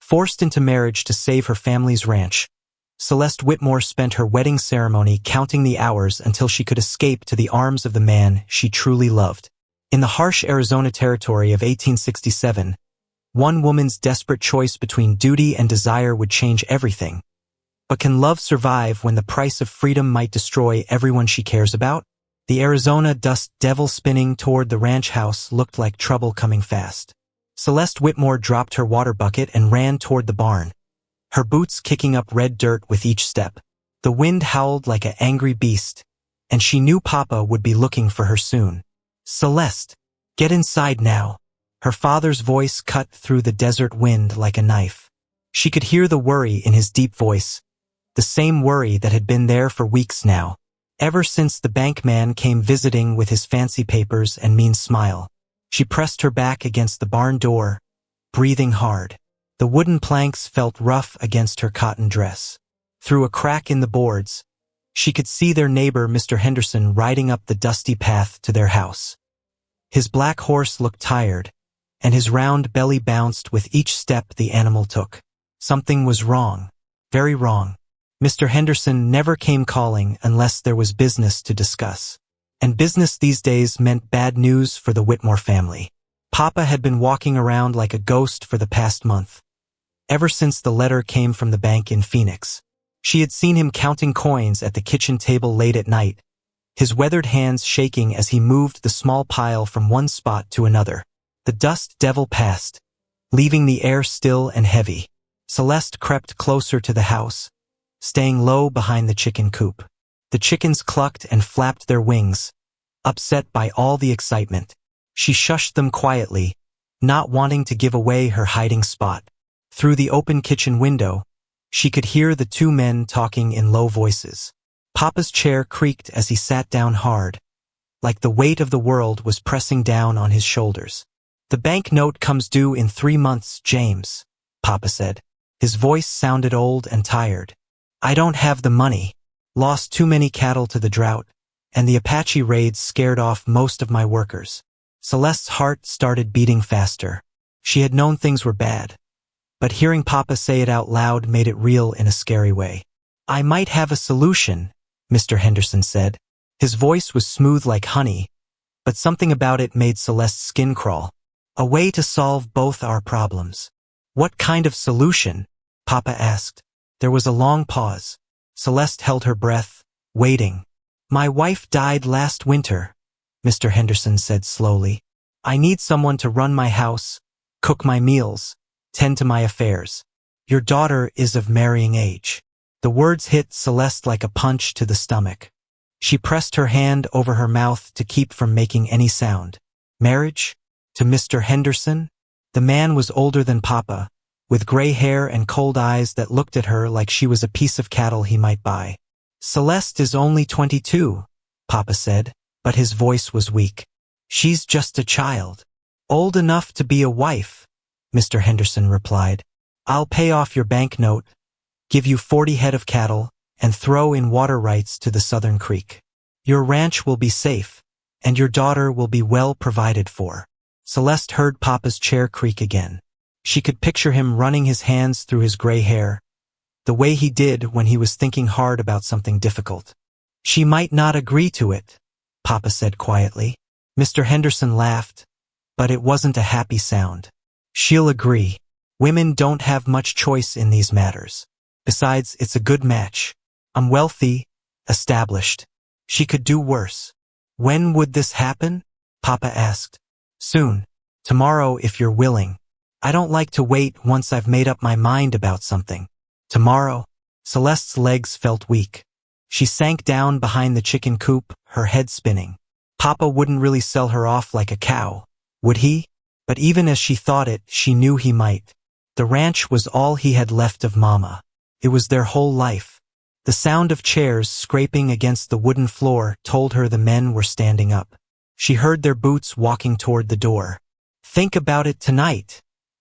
Forced into marriage to save her family's ranch, Celeste Whitmore spent her wedding ceremony counting the hours until she could escape to the arms of the man she truly loved. In the harsh Arizona territory of 1867, one woman's desperate choice between duty and desire would change everything. But can love survive when the price of freedom might destroy everyone she cares about? The Arizona dust devil spinning toward the ranch house looked like trouble coming fast. Celeste Whitmore dropped her water bucket and ran toward the barn, her boots kicking up red dirt with each step. The wind howled like an angry beast, and she knew Papa would be looking for her soon. "Celeste, get inside now." Her father's voice cut through the desert wind like a knife. She could hear the worry in his deep voice, the same worry that had been there for weeks now, ever since the bank man came visiting with his fancy papers and mean smile. She pressed her back against the barn door, breathing hard. The wooden planks felt rough against her cotton dress. Through a crack in the boards, she could see their neighbor Mr. Henderson riding up the dusty path to their house. His black horse looked tired, and his round belly bounced with each step the animal took. Something was wrong, very wrong. Mr. Henderson never came calling unless there was business to discuss. And business these days meant bad news for the Whitmore family. Papa had been walking around like a ghost for the past month, ever since the letter came from the bank in Phoenix. She had seen him counting coins at the kitchen table late at night, his weathered hands shaking as he moved the small pile from one spot to another. The dust devil passed, leaving the air still and heavy. Celeste crept closer to the house, staying low behind the chicken coop. The chickens clucked and flapped their wings, upset by all the excitement. She shushed them quietly, not wanting to give away her hiding spot. Through the open kitchen window, she could hear the two men talking in low voices. Papa's chair creaked as he sat down hard, like the weight of the world was pressing down on his shoulders. "The bank note comes due in 3 months, James," Papa said. His voice sounded old and tired. "I don't have the money. Lost too many cattle to the drought, and the Apache raids scared off most of my workers." Celeste's heart started beating faster. She had known things were bad, but hearing Papa say it out loud made it real in a scary way. "I might have a solution," Mr. Henderson said. His voice was smooth like honey, but something about it made Celeste's skin crawl. "A way to solve both our problems." "What kind of solution?" Papa asked. There was a long pause. Celeste held her breath, waiting. "My wife died last winter," Mr. Henderson said slowly. "I need someone to run my house, cook my meals, tend to my affairs. Your daughter is of marrying age." The words hit Celeste like a punch to the stomach. She pressed her hand over her mouth to keep from making any sound. Marriage? To Mr. Henderson? The man was older than Papa, with gray hair and cold eyes that looked at her like she was a piece of cattle he might buy. "Celeste is only 22, Papa said, but his voice was weak. "She's just a child. Old enough to be a wife," Mr. Henderson replied. "I'll pay off your bank note, give you 40 head of cattle, and throw in water rights to the Southern Creek. Your ranch will be safe, and your daughter will be well provided for." Celeste heard Papa's chair creak again. She could picture him running his hands through his gray hair, the way he did when he was thinking hard about something difficult. "She might not agree to it," Papa said quietly. Mr. Henderson laughed, but it wasn't a happy sound. "She'll agree. Women don't have much choice in these matters. Besides, it's a good match. I'm wealthy, established. She could do worse." "When would this happen?" Papa asked. "Soon. Tomorrow if you're willing. I don't like to wait once I've made up my mind about something." "Tomorrow?" Celeste's legs felt weak. She sank down behind the chicken coop, her head spinning. Papa wouldn't really sell her off like a cow, would he? But even as she thought it, she knew he might. The ranch was all he had left of Mama. It was their whole life. The sound of chairs scraping against the wooden floor told her the men were standing up. She heard their boots walking toward the door. "Think about it tonight,"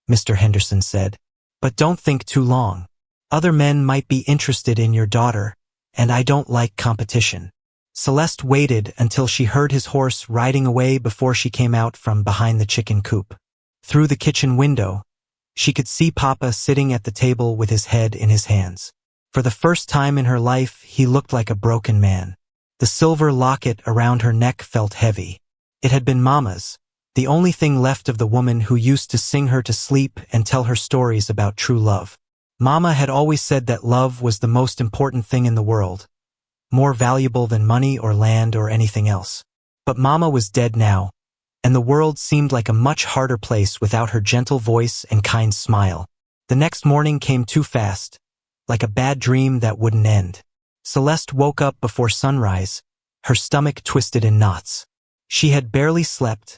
Mr. Henderson said. "But don't think too long. Other men might be interested in your daughter, and I don't like competition." Celeste waited until she heard his horse riding away before she came out from behind the chicken coop. Through the kitchen window, She could see Papa sitting at the table with his head in his hands. For the first time in her life, he looked like a broken man. The silver locket around her neck felt heavy. It had been Mama's, the only thing left of the woman who used to sing her to sleep and tell her stories about true love. Mama had always said that love was the most important thing in the world, more valuable than money or land or anything else. But Mama was dead now, and the world seemed like a much harder place without her gentle voice and kind smile. The next morning came too fast, like a bad dream that wouldn't end. Celeste woke up before sunrise, her stomach twisted in knots. She had barely slept,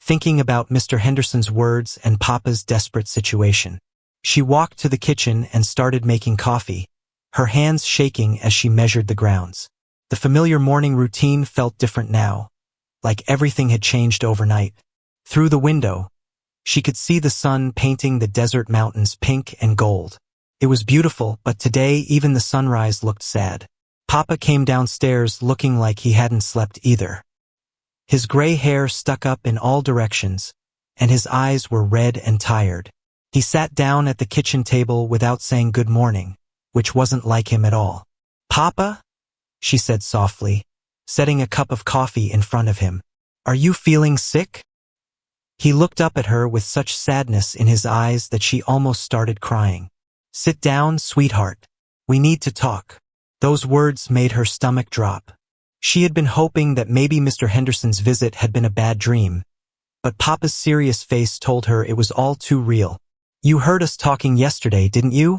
thinking about Mr. Henderson's words and Papa's desperate situation. She walked to the kitchen and started making coffee, her hands shaking as she measured the grounds. The familiar morning routine felt different now, like everything had changed overnight. Through the window, she could see the sun painting the desert mountains pink and gold. It was beautiful, but today even the sunrise looked sad. Papa came downstairs looking like he hadn't slept either. His gray hair stuck up in all directions, and his eyes were red and tired. He sat down at the kitchen table without saying good morning, which wasn't like him at all. "Papa?" she said softly, setting a cup of coffee in front of him. "Are you feeling sick?" He looked up at her with such sadness in his eyes that she almost started crying. "Sit down, sweetheart. We need to talk." Those words made her stomach drop. She had been hoping that maybe Mr. Henderson's visit had been a bad dream, but Papa's serious face told her it was all too real. "You heard us talking yesterday, didn't you?"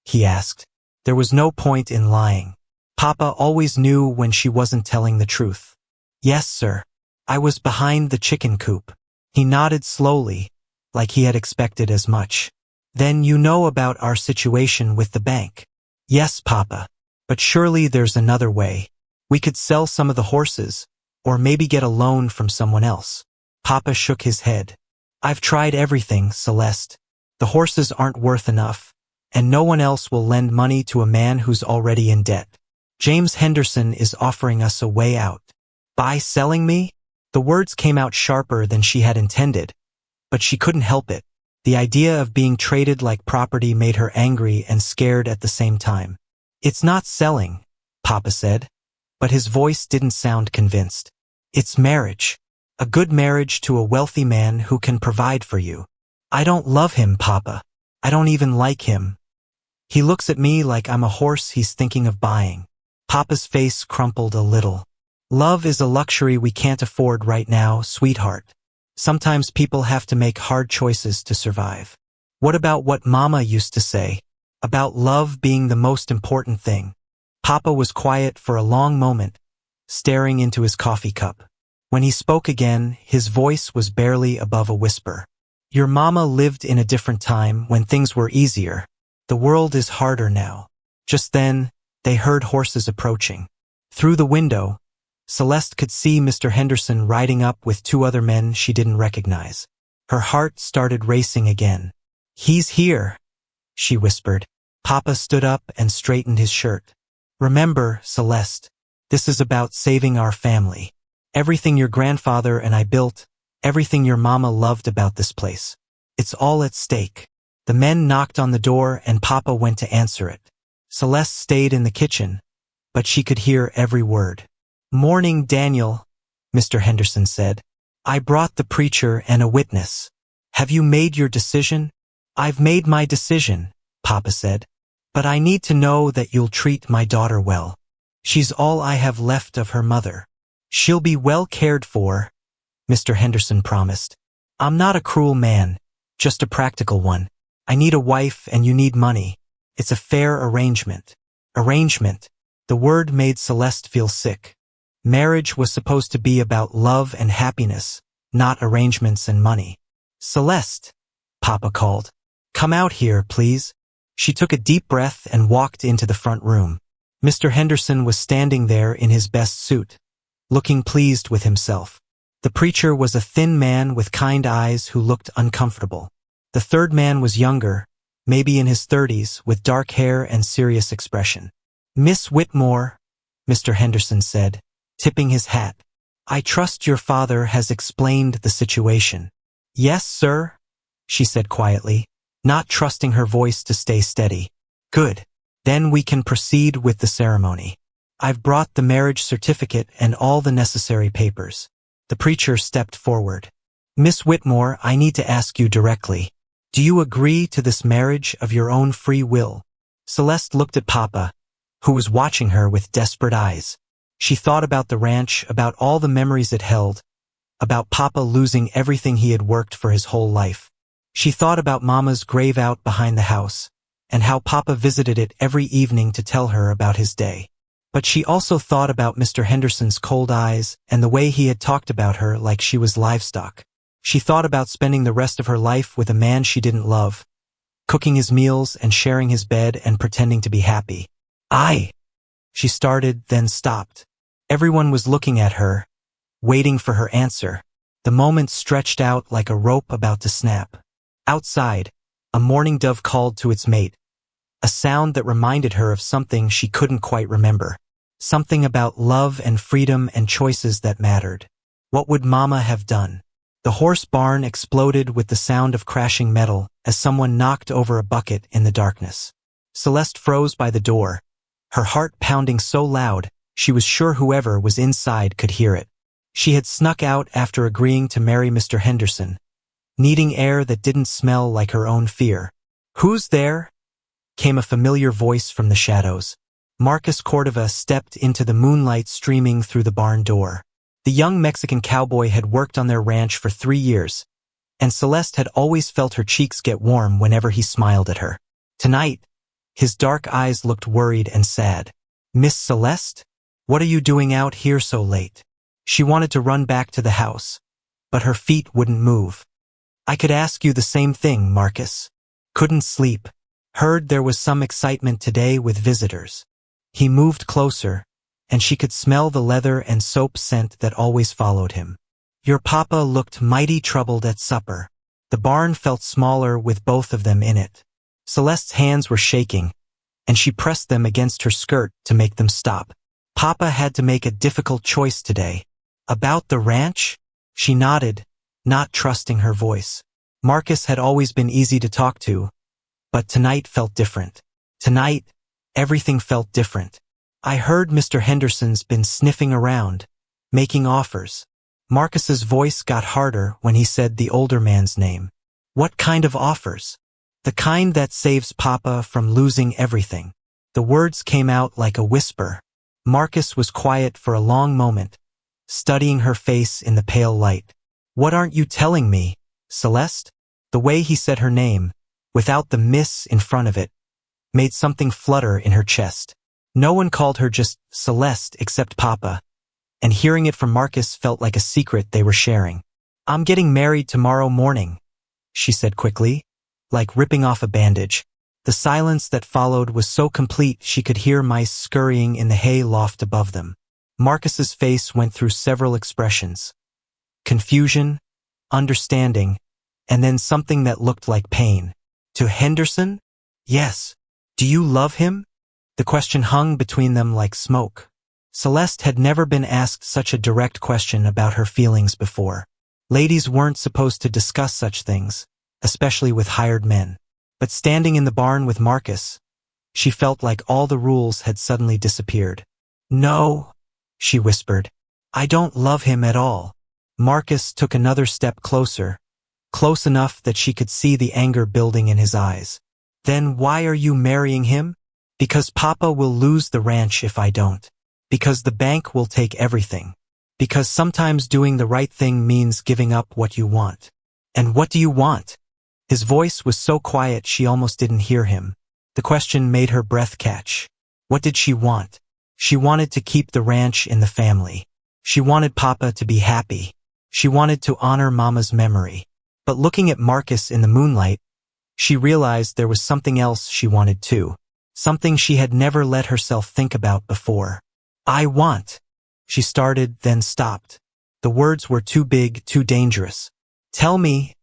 he asked. There was no point in lying. Papa always knew when she wasn't telling the truth. "Yes, sir. I was behind the chicken coop." He nodded slowly, like he had expected as much. "Then you know about our situation with the bank." "Yes, Papa. But surely there's another way. We could sell some of the horses, or maybe get a loan from someone else." Papa shook his head. "I've tried everything, Celeste. The horses aren't worth enough, and no one else will lend money to a man who's already in debt. James Henderson is offering us a way out." "By selling me?" The words came out sharper than she had intended, but she couldn't help it. The idea of being traded like property made her angry and scared at the same time. "It's not selling," Papa said, but his voice didn't sound convinced. "It's marriage. A good marriage to a wealthy man who can provide for you." "I don't love him, Papa. I don't even like him. He looks at me like I'm a horse he's thinking of buying." Papa's face crumpled a little. "Love is a luxury we can't afford right now, sweetheart. Sometimes people have to make hard choices to survive." "What about what Mama used to say? About love being the most important thing?" Papa was quiet for a long moment, staring into his coffee cup. When he spoke again, his voice was barely above a whisper. "Your Mama lived in a different time when things were easier. The world is harder now." Just then, they heard horses approaching. Through the window, Celeste could see Mr. Henderson riding up with two other men she didn't recognize. Her heart started racing again. "He's here," she whispered. Papa stood up and straightened his shirt. "Remember, Celeste, this is about saving our family. Everything your grandfather and I built, everything your Mama loved about this place. It's all at stake." The men knocked on the door and Papa went to answer it. Celeste stayed in the kitchen, but she could hear every word. "Morning, Daniel," Mr. Henderson said. "I brought the preacher and a witness. Have you made your decision?" "I've made my decision," Papa said. "But I need to know that you'll treat my daughter well. She's all I have left of her mother." "She'll be well cared for," Mr. Henderson promised. "I'm not a cruel man, just a practical one. I need a wife and you need money. It's a fair arrangement." Arrangement. The word made Celeste feel sick. Marriage was supposed to be about love and happiness, not arrangements and money. "Celeste," Papa called. "Come out here, please." She took a deep breath and walked into the front room. Mr. Henderson was standing there in his best suit, looking pleased with himself. The preacher was a thin man with kind eyes who looked uncomfortable. The third man was younger, maybe in his 30s, with dark hair and serious expression. "Miss Whitmore," Mr. Henderson said, tipping his hat. "I trust your father has explained the situation." "Yes, sir," she said quietly. not trusting her voice to stay steady. Good. Then we can proceed with the ceremony. I've brought the marriage certificate and all the necessary papers. The preacher stepped forward. Miss Whitmore, I need to ask you directly. Do you agree to this marriage of your own free will? Celeste looked at Papa, who was watching her with desperate eyes. She thought about the ranch, about all the memories it held, about Papa losing everything he had worked for his whole life. She thought about Mama's grave out behind the house, and how Papa visited it every evening to tell her about his day. But she also thought about Mr. Henderson's cold eyes and the way he had talked about her like she was livestock. She thought about spending the rest of her life with a man she didn't love, cooking his meals and sharing his bed and pretending to be happy. She started, then stopped. Everyone was looking at her, waiting for her answer. The moment stretched out like a rope about to snap. Outside, a mourning dove called to its mate, a sound that reminded her of something she couldn't quite remember. Something about love and freedom and choices that mattered. What would Mama have done? The horse barn exploded with the sound of crashing metal as someone knocked over a bucket in the darkness. Celeste froze by the door, her heart pounding so loud she was sure whoever was inside could hear it. She had snuck out after agreeing to marry Mr. Henderson, needing air that didn't smell like her own fear. "Who's there?" came a familiar voice from the shadows. Marcus Cordova stepped into the moonlight streaming through the barn door. The young Mexican cowboy had worked on their ranch for 3 years, and Celeste had always felt her cheeks get warm whenever he smiled at her. Tonight, his dark eyes looked worried and sad. "Miss Celeste? What are you doing out here so late?" She wanted to run back to the house, but her feet wouldn't move. "I could ask you the same thing, Marcus. Couldn't sleep. Heard there was some excitement today with visitors." He moved closer, and she could smell the leather and soap scent that always followed him. "Your papa looked mighty troubled at supper." The barn felt smaller with both of them in it. Celeste's hands were shaking, and she pressed them against her skirt to make them stop. Papa had to make a difficult choice today. "About the ranch?" She nodded, not trusting her voice. Marcus had always been easy to talk to, but tonight felt different. Tonight, everything felt different. "I heard Mr. Henderson's been sniffing around, making offers." Marcus's voice got harder when he said the older man's name. "What kind of offers?" "The kind that saves Papa from losing everything." The words came out like a whisper. Marcus was quiet for a long moment, studying her face in the pale light. "What aren't you telling me, Celeste?" The way he said her name, without the miss in front of it, made something flutter in her chest. No one called her just Celeste except Papa, and hearing it from Marcus felt like a secret they were sharing. "I'm getting married tomorrow morning," she said quickly, like ripping off a bandage. The silence that followed was so complete she could hear mice scurrying in the hay loft above them. Marcus's face went through several expressions. Confusion, understanding, and then something that looked like pain. "To Henderson?" "Yes." "Do you love him?" The question hung between them like smoke. Celeste had never been asked such a direct question about her feelings before. Ladies weren't supposed to discuss such things, especially with hired men. But standing in the barn with Marcus, she felt like all the rules had suddenly disappeared. "No," she whispered. "I don't love him at all." Marcus took another step closer, close enough that she could see the anger building in his eyes. "Then why are you marrying him?" "Because Papa will lose the ranch if I don't. Because the bank will take everything. Because sometimes doing the right thing means giving up what you want." "And what do you want?" His voice was so quiet she almost didn't hear him. The question made her breath catch. What did she want? She wanted to keep the ranch in the family. She wanted Papa to be happy. She wanted to honor Mama's memory. But looking at Marcus in the moonlight, she realized there was something else she wanted too. Something she had never let herself think about before. "I want," she started, then stopped. The words were too big, too dangerous. "Tell me,"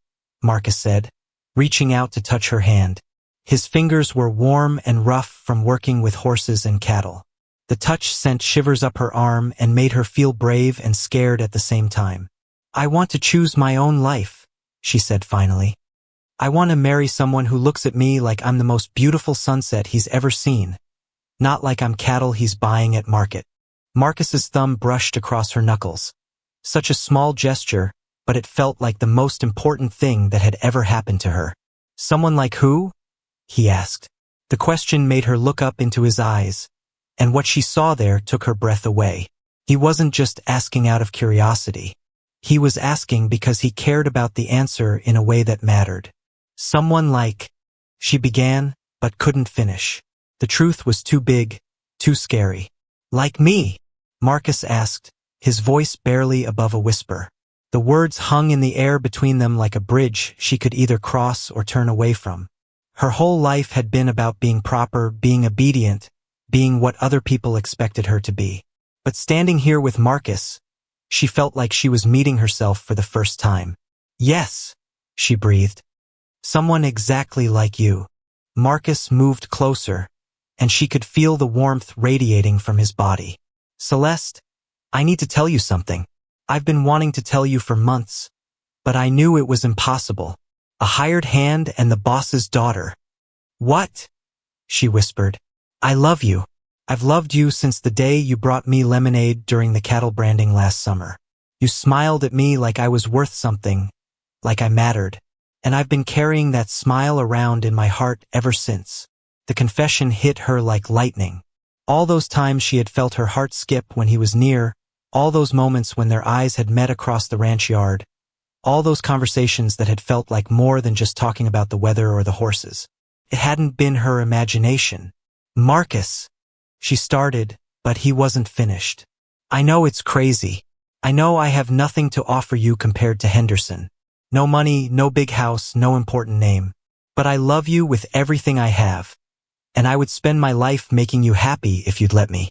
Marcus said, reaching out to touch her hand. His fingers were warm and rough from working with horses and cattle. The touch sent shivers up her arm and made her feel brave and scared at the same time. "I want to choose my own life," she said finally. I want to marry someone who looks at me like I'm the most beautiful sunset he's ever seen, not like I'm cattle he's buying at market. Marcus's thumb brushed across her knuckles. Such a small gesture, but it felt like the most important thing that had ever happened to her. Someone like who? He asked. The question made her look up into his eyes, and what she saw there took her breath away. He wasn't just asking out of curiosity. He was asking because he cared about the answer in a way that mattered. Someone like, she began, but couldn't finish. The truth was too big, too scary. Like me? Marcus asked, his voice barely above a whisper. The words hung in the air between them like a bridge she could either cross or turn away from. Her whole life had been about being proper, being obedient, being what other people expected her to be. But standing here with Marcus, she felt like she was meeting herself for the first time. Yes, she breathed. Someone exactly like you. Marcus moved closer, and she could feel the warmth radiating from his body. Celeste, I need to tell you something. I've been wanting to tell you for months, but I knew it was impossible. A hired hand and the boss's daughter. What? She whispered. I love you. I've loved you since the day you brought me lemonade during the cattle branding last summer. You smiled at me like I was worth something, like I mattered, and I've been carrying that smile around in my heart ever since. The confession hit her like lightning. All those times she had felt her heart skip when he was near, all those moments when their eyes had met across the ranch yard, all those conversations that had felt like more than just talking about the weather or the horses. It hadn't been her imagination. Marcus, she started, but he wasn't finished. I know it's crazy. I know I have nothing to offer you compared to Henderson. No money, no big house, no important name. But I love you with everything I have. And I would spend my life making you happy if you'd let me.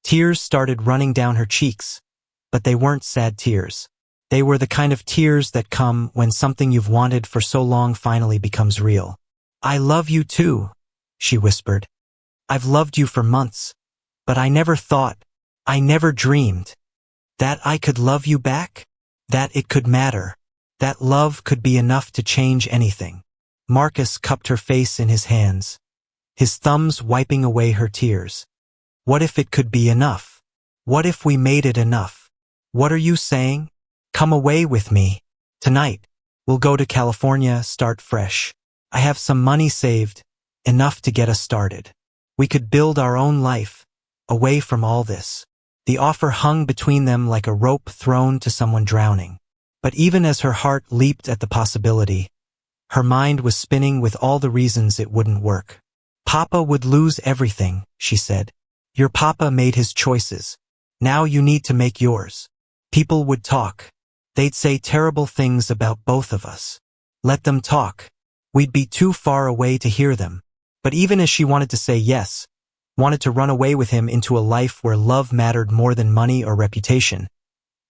Tears started running down her cheeks, but they weren't sad tears. They were the kind of tears that come when something you've wanted for so long finally becomes real. I love you too, she whispered. I've loved you for months, but I never thought, I never dreamed, that I could love you back, that it could matter, that love could be enough to change anything. Marcus cupped her face in his hands, his thumbs wiping away her tears. What if it could be enough? What if we made it enough? What are you saying? Come away with me. Tonight. We'll go to California, start fresh. I have some money saved, enough to get us started. We could build our own life, away from all this. The offer hung between them like a rope thrown to someone drowning. But even as her heart leaped at the possibility, her mind was spinning with all the reasons it wouldn't work. Papa would lose everything, she said. Your papa made his choices. Now you need to make yours. People would talk. They'd say terrible things about both of us. Let them talk. We'd be too far away to hear them. But even as she wanted to say yes, wanted to run away with him into a life where love mattered more than money or reputation,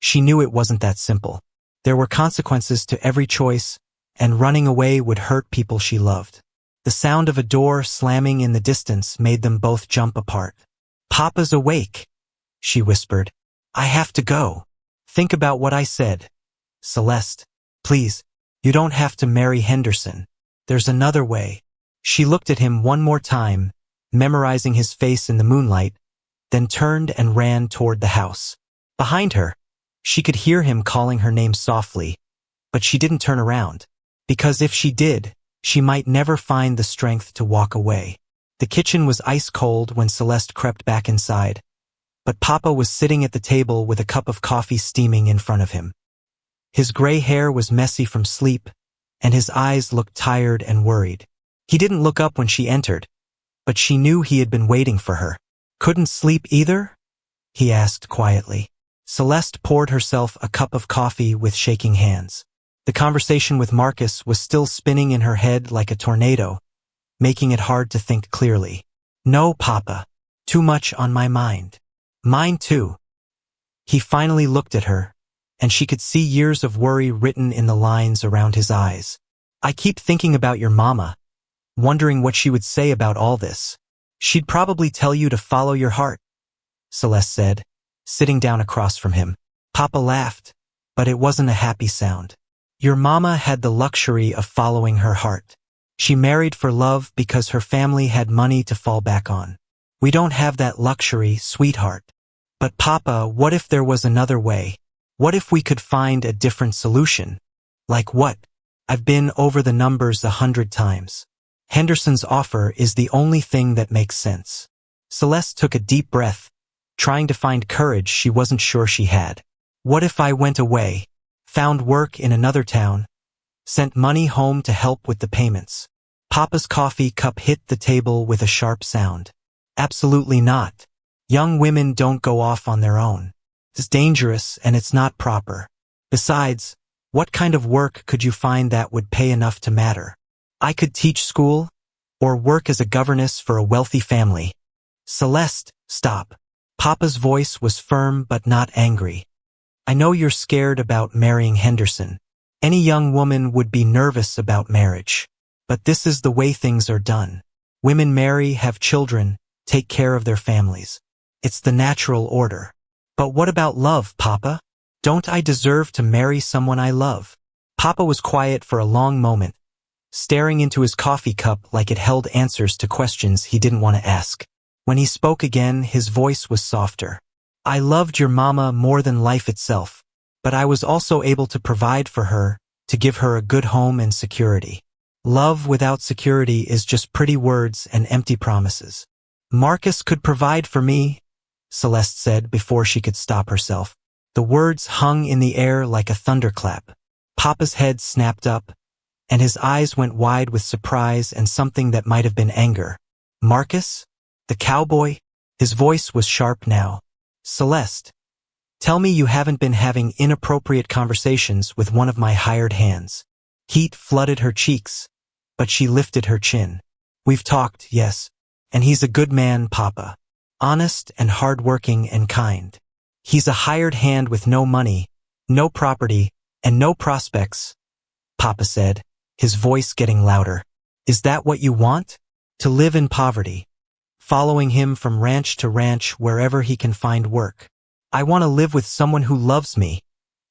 she knew it wasn't that simple. There were consequences to every choice, and running away would hurt people she loved. The sound of a door slamming in the distance made them both jump apart. Papa's awake, she whispered. I have to go. Think about what I said. Celeste, please, you don't have to marry Henderson. There's another way. She looked at him one more time, memorizing his face in the moonlight, then turned and ran toward the house. Behind her, she could hear him calling her name softly, but she didn't turn around, because if she did, she might never find the strength to walk away. The kitchen was ice cold when Celeste crept back inside, but Papa was sitting at the table with a cup of coffee steaming in front of him. His gray hair was messy from sleep, and his eyes looked tired and worried. He didn't look up when she entered, but she knew he had been waiting for her. Couldn't sleep either? He asked quietly. Celeste poured herself a cup of coffee with shaking hands. The conversation with Marcus was still spinning in her head like a tornado, making it hard to think clearly. No, Papa. Too much on my mind. Mine too. He finally looked at her, and she could see years of worry written in the lines around his eyes. I keep thinking about your mama, wondering what she would say about all this. She'd probably tell you to follow your heart, Celeste said, sitting down across from him. Papa laughed, but it wasn't a happy sound. Your mama had the luxury of following her heart. She married for love because her family had money to fall back on. We don't have that luxury, sweetheart. But Papa, what if there was another way? What if we could find a different solution? Like what? I've been over the numbers 100 times. Henderson's offer is the only thing that makes sense. Celeste took a deep breath, trying to find courage she wasn't sure she had. What if I went away, found work in another town, sent money home to help with the payments? Papa's coffee cup hit the table with a sharp sound. Absolutely not. Young women don't go off on their own. It's dangerous and it's not proper. Besides, what kind of work could you find that would pay enough to matter? I could teach school or work as a governess for a wealthy family. Celeste, stop. Papa's voice was firm but not angry. I know you're scared about marrying Henderson. Any young woman would be nervous about marriage. But this is the way things are done. Women marry, have children, take care of their families. It's the natural order. But what about love, Papa? Don't I deserve to marry someone I love? Papa was quiet for a long moment, staring into his coffee cup like it held answers to questions he didn't want to ask. When he spoke again, his voice was softer. I loved your mama more than life itself, but I was also able to provide for her, to give her a good home and security. Love without security is just pretty words and empty promises. Marcus could provide for me, Celeste said before she could stop herself. The words hung in the air like a thunderclap. Papa's head snapped up, and his eyes went wide with surprise and something that might have been anger. Marcus? The cowboy? His voice was sharp now. Celeste, tell me you haven't been having inappropriate conversations with one of my hired hands. Heat flooded her cheeks, but she lifted her chin. We've talked, yes, and he's a good man, Papa. Honest and hardworking and kind. He's a hired hand with no money, no property, and no prospects, Papa said, his voice getting louder. Is that what you want? To live in poverty, following him from ranch to ranch wherever he can find work. I want to live with someone who loves me,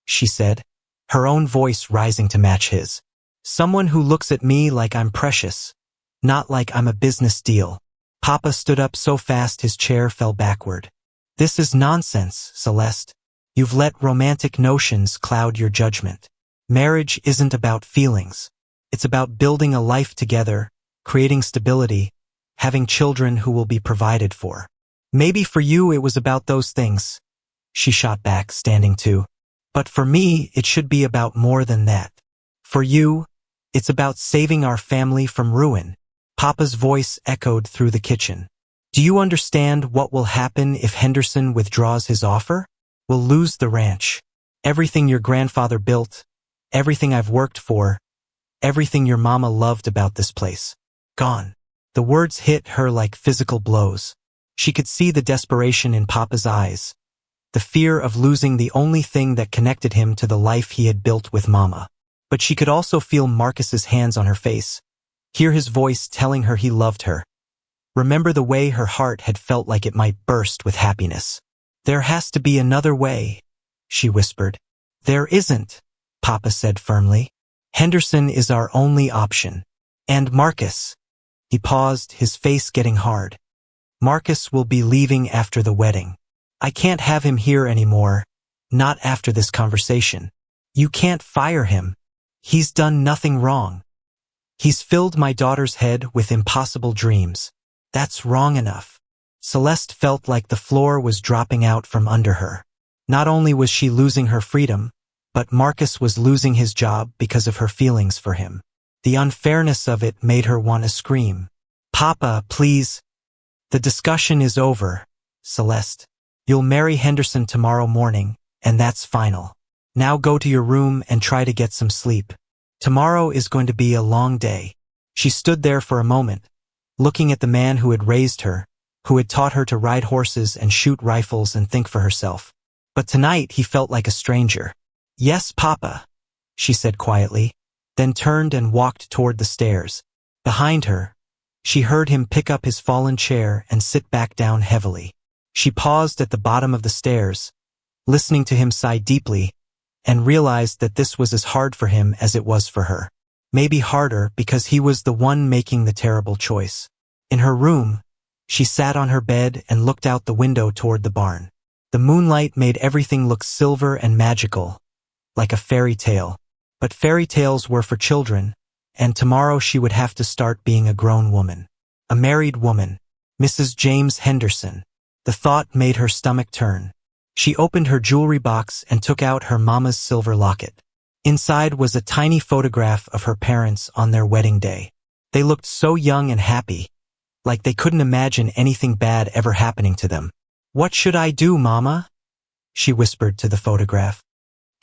she said, her own voice rising to match his. Someone who looks at me like I'm precious, not like I'm a business deal. Papa stood up so fast his chair fell backward. This is nonsense, Celeste. You've let romantic notions cloud your judgment. Marriage isn't about feelings. It's about building a life together, creating stability, having children who will be provided for. Maybe for you it was about those things, she shot back, standing too. But for me, it should be about more than that. For you, it's about saving our family from ruin. Papa's voice echoed through the kitchen. Do you understand what will happen if Henderson withdraws his offer? We'll lose the ranch. Everything your grandfather built, everything I've worked for, everything your mama loved about this place. Gone. The words hit her like physical blows. She could see the desperation in Papa's eyes, the fear of losing the only thing that connected him to the life he had built with Mama. But she could also feel Marcus's hands on her face, hear his voice telling her he loved her. Remember the way her heart had felt like it might burst with happiness. There has to be another way, she whispered. There isn't, Papa said firmly. Henderson is our only option. And Marcus. He paused, his face getting hard. Marcus will be leaving after the wedding. I can't have him here anymore, not after this conversation. You can't fire him. He's done nothing wrong. He's filled my daughter's head with impossible dreams. That's wrong enough. Celeste felt like the floor was dropping out from under her. Not only was she losing her freedom, but Marcus was losing his job because of her feelings for him. The unfairness of it made her want to scream. Papa, please. The discussion is over, Celeste. You'll marry Henderson tomorrow morning, and that's final. Now go to your room and try to get some sleep. Tomorrow is going to be a long day. She stood there for a moment, looking at the man who had raised her, who had taught her to ride horses and shoot rifles and think for herself. But tonight he felt like a stranger. Yes, Papa, she said quietly, then turned and walked toward the stairs. Behind her, she heard him pick up his fallen chair and sit back down heavily. She paused at the bottom of the stairs, listening to him sigh deeply, and realized that this was as hard for him as it was for her. Maybe harder because he was the one making the terrible choice. In her room, she sat on her bed and looked out the window toward the barn. The moonlight made everything look silver and magical, like a fairy tale. But fairy tales were for children, and tomorrow she would have to start being a grown woman. A married woman, Mrs. James Henderson. The thought made her stomach turn. She opened her jewelry box and took out her mama's silver locket. Inside was a tiny photograph of her parents on their wedding day. They looked so young and happy, like they couldn't imagine anything bad ever happening to them. "What should I do, Mama?" she whispered to the photograph.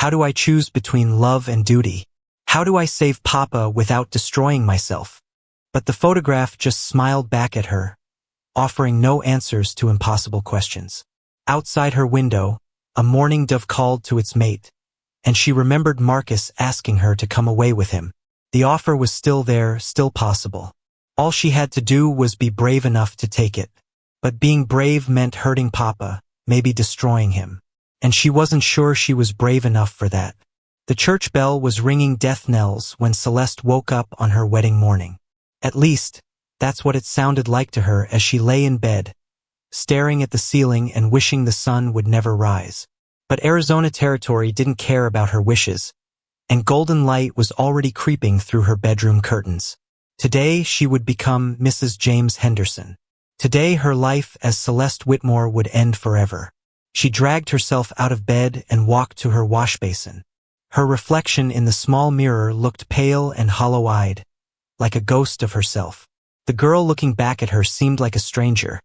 "How do I choose between love and duty? How do I save Papa without destroying myself?" But the photograph just smiled back at her, offering no answers to impossible questions. Outside her window, a mourning dove called to its mate, and she remembered Marcus asking her to come away with him. The offer was still there, still possible. All she had to do was be brave enough to take it. But being brave meant hurting Papa, maybe destroying him. And she wasn't sure she was brave enough for that. The church bell was ringing death knells when Celeste woke up on her wedding morning. At least, that's what it sounded like to her as she lay in bed, staring at the ceiling and wishing the sun would never rise. But Arizona territory didn't care about her wishes, and golden light was already creeping through her bedroom curtains. Today she would become Mrs. James Henderson. Today her life as Celeste Whitmore would end forever. She dragged herself out of bed and walked to her wash basin. Her reflection in the small mirror looked pale and hollow-eyed, like a ghost of herself. The girl looking back at her seemed like a stranger,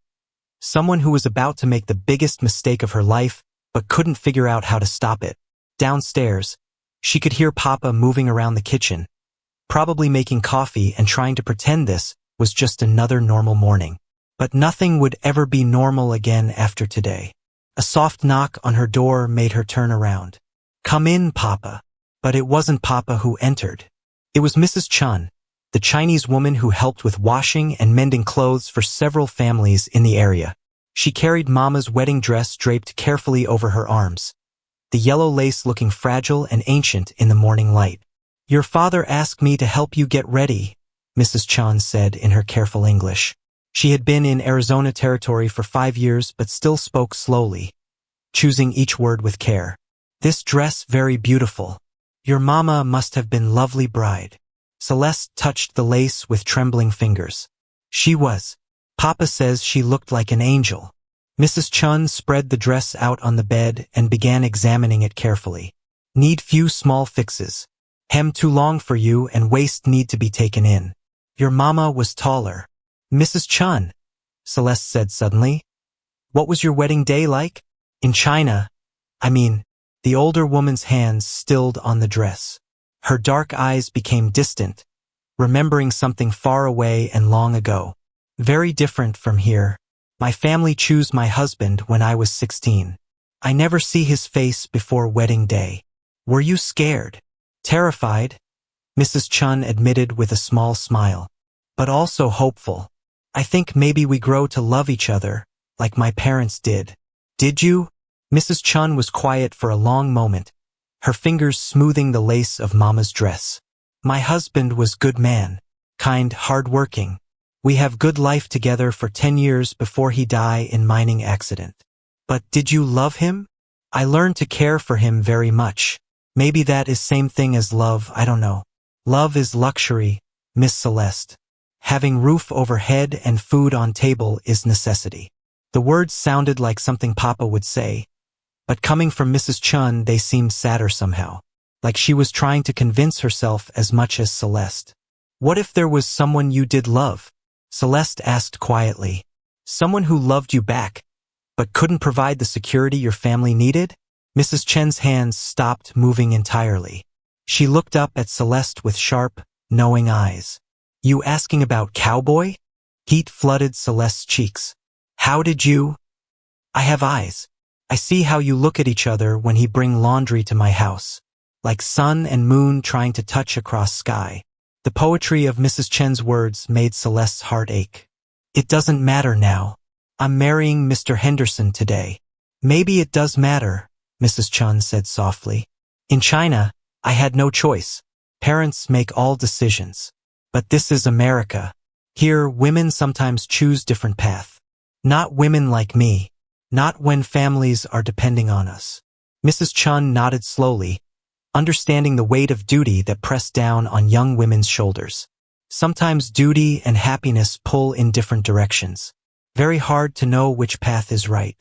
someone who was about to make the biggest mistake of her life, but couldn't figure out how to stop it. Downstairs, she could hear Papa moving around the kitchen, probably making coffee and trying to pretend this was just another normal morning. But nothing would ever be normal again after today. A soft knock on her door made her turn around. "Come in, Papa." But it wasn't Papa who entered. It was Mrs. Chun, the Chinese woman who helped with washing and mending clothes for several families in the area. She carried Mama's wedding dress draped carefully over her arms, the yellow lace looking fragile and ancient in the morning light. "Your father asked me to help you get ready," Mrs. Chun said in her careful English. She had been in Arizona territory for 5 years but still spoke slowly, choosing each word with care. "This dress very beautiful. Your mama must have been lovely bride." Celeste touched the lace with trembling fingers. She was. "Papa says she looked like an angel." Mrs. Chun spread the dress out on the bed and began examining it carefully. "Need few small fixes. Hem too long for you and waist need to be taken in. Your mama was taller." "Mrs. Chun," Celeste said suddenly, "what was your wedding day like?" "In China, the older woman's hands stilled on the dress. Her dark eyes became distant, remembering something far away and long ago. "Very different from here. My family chose my husband when I was 16. I never see his face before wedding day." "Were you scared?" "Terrified," Mrs. Chun admitted with a small smile, "but also hopeful. I think maybe we grow to love each other, like my parents did." "Did you?" Mrs. Chun was quiet for a long moment, her fingers smoothing the lace of Mama's dress. "My husband was good man, kind, hard-working. We have good life together for 10 years before he die in mining accident." "But did you love him?" "I learned to care for him very much. Maybe that is same thing as love, I don't know. Love is luxury, Miss Celeste. Having roof over head and food on table is necessity." The words sounded like something Papa would say, but coming from Mrs. Chun they seemed sadder somehow, like she was trying to convince herself as much as Celeste. "What if there was someone you did love?" Celeste asked quietly. "Someone who loved you back, but couldn't provide the security your family needed?" Mrs. Chen's hands stopped moving entirely. She looked up at Celeste with sharp, knowing eyes. "You asking about cowboy?" Heat flooded Celeste's cheeks. "How did you?" "I have eyes. I see how you look at each other when he bring laundry to my house, like sun and moon trying to touch across sky." The poetry of Mrs. Chen's words made Celeste's heart ache. "It doesn't matter now. I'm marrying Mr. Henderson today." "Maybe it does matter," Mrs. Chun said softly. In China, I had no choice. Parents make all decisions. But this is America. Here, women sometimes choose different path. Not women like me. Not when families are depending on us. Mrs. Chun nodded slowly, understanding the weight of duty that pressed down on young women's shoulders. Sometimes duty and happiness pull in different directions. Very hard to know which path is right.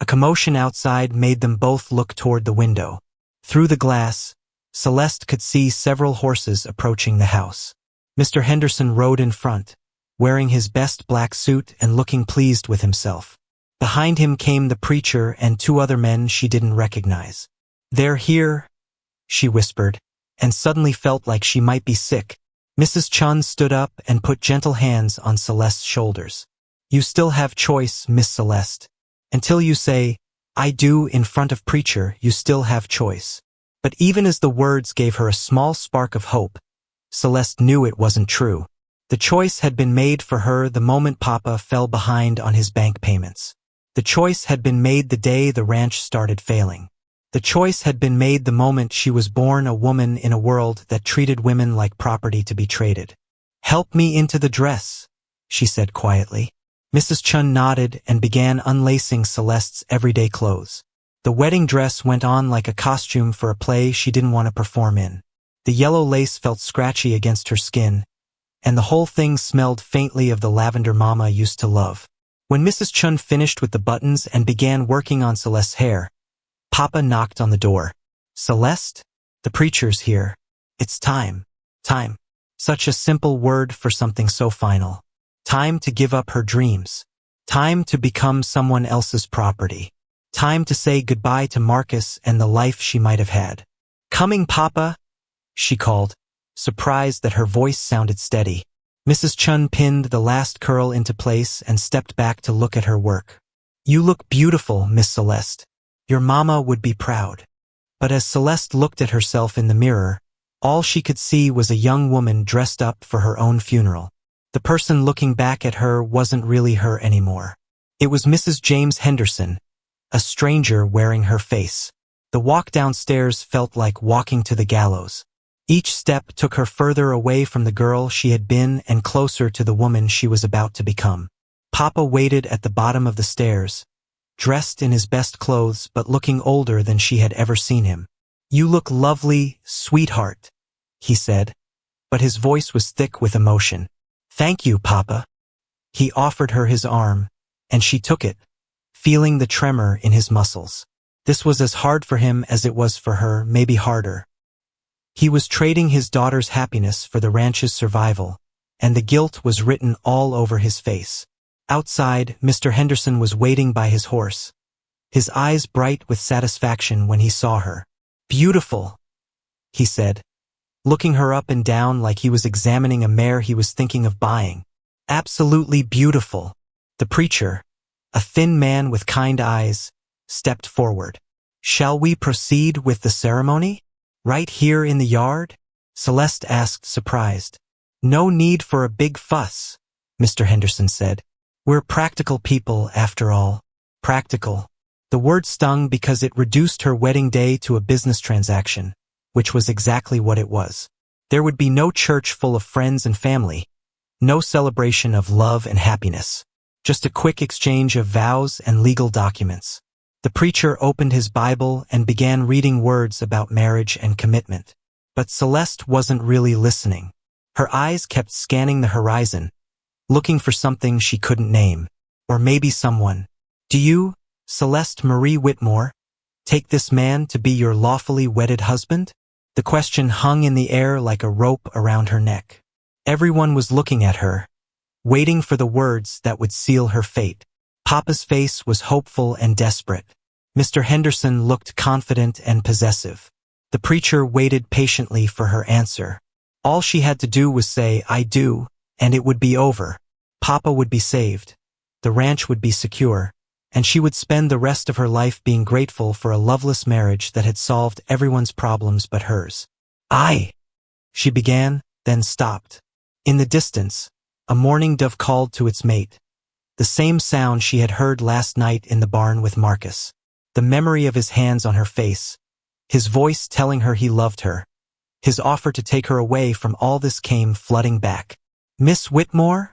A commotion outside made them both look toward the window. Through the glass, Celeste could see several horses approaching the house. Mr. Henderson rode in front, wearing his best black suit and looking pleased with himself. Behind him came the preacher and two other men she didn't recognize. "They're here," she whispered, and suddenly felt like she might be sick. Mrs. Chun stood up and put gentle hands on Celeste's shoulders. "You still have choice, Miss Celeste. Until you say, 'I do' in front of preacher, you still have choice." But even as the words gave her a small spark of hope, Celeste knew it wasn't true. The choice had been made for her the moment Papa fell behind on his bank payments. The choice had been made the day the ranch started failing. The choice had been made the moment she was born a woman in a world that treated women like property to be traded. "Help me into the dress," she said quietly. Mrs. Chun nodded and began unlacing Celeste's everyday clothes. The wedding dress went on like a costume for a play she didn't want to perform in. The yellow lace felt scratchy against her skin, and the whole thing smelled faintly of the lavender Mama used to love. When Mrs. Chun finished with the buttons and began working on Celeste's hair, Papa knocked on the door. "Celeste? The preacher's here. It's time. Time." Such a simple word for something so final. Time to give up her dreams. Time to become someone else's property. Time to say goodbye to Marcus and the life she might have had. "Coming, Papa," she called, surprised that her voice sounded steady. Mrs. Chun pinned the last curl into place and stepped back to look at her work. "You look beautiful, Miss Celeste. Your mama would be proud." But as Celeste looked at herself in the mirror, all she could see was a young woman dressed up for her own funeral. The person looking back at her wasn't really her anymore. It was Mrs. James Henderson, a stranger wearing her face. The walk downstairs felt like walking to the gallows. Each step took her further away from the girl she had been and closer to the woman she was about to become. Papa waited at the bottom of the stairs, dressed in his best clothes but looking older than she had ever seen him. "You look lovely, sweetheart," he said, but his voice was thick with emotion. "Thank you, Papa." He offered her his arm, and she took it, feeling the tremor in his muscles. This was as hard for him as it was for her, maybe harder. He was trading his daughter's happiness for the ranch's survival, and the guilt was written all over his face. Outside, Mr. Henderson was waiting by his horse, his eyes bright with satisfaction when he saw her. "Beautiful," he said, looking her up and down like he was examining a mare he was thinking of buying. "Absolutely beautiful." The preacher, a thin man with kind eyes, stepped forward. "Shall we proceed with the ceremony? Right here in the yard?" Celeste asked, surprised. "No need for a big fuss," Mr. Henderson said. "We're practical people, after all." Practical. The word stung because it reduced her wedding day to a business transaction, which was exactly what it was. There would be no church full of friends and family, no celebration of love and happiness, just a quick exchange of vows and legal documents. The preacher opened his Bible and began reading words about marriage and commitment. But Celeste wasn't really listening. Her eyes kept scanning the horizon, looking for something she couldn't name. Or maybe someone. "Do you, Celeste Marie Whitmore, take this man to be your lawfully wedded husband?" The question hung in the air like a rope around her neck. Everyone was looking at her, waiting for the words that would seal her fate. Papa's face was hopeful and desperate. Mr. Henderson looked confident and possessive. The preacher waited patiently for her answer. All she had to do was say, "I do," and it would be over. Papa would be saved. The ranch would be secure, and she would spend the rest of her life being grateful for a loveless marriage that had solved everyone's problems but hers. She began, then stopped. In the distance, a mourning dove called to its mate, the same sound she had heard last night in the barn with Marcus. The memory of his hands on her face, his voice telling her he loved her. His offer to take her away from all this came flooding back. "Miss Whitmore?"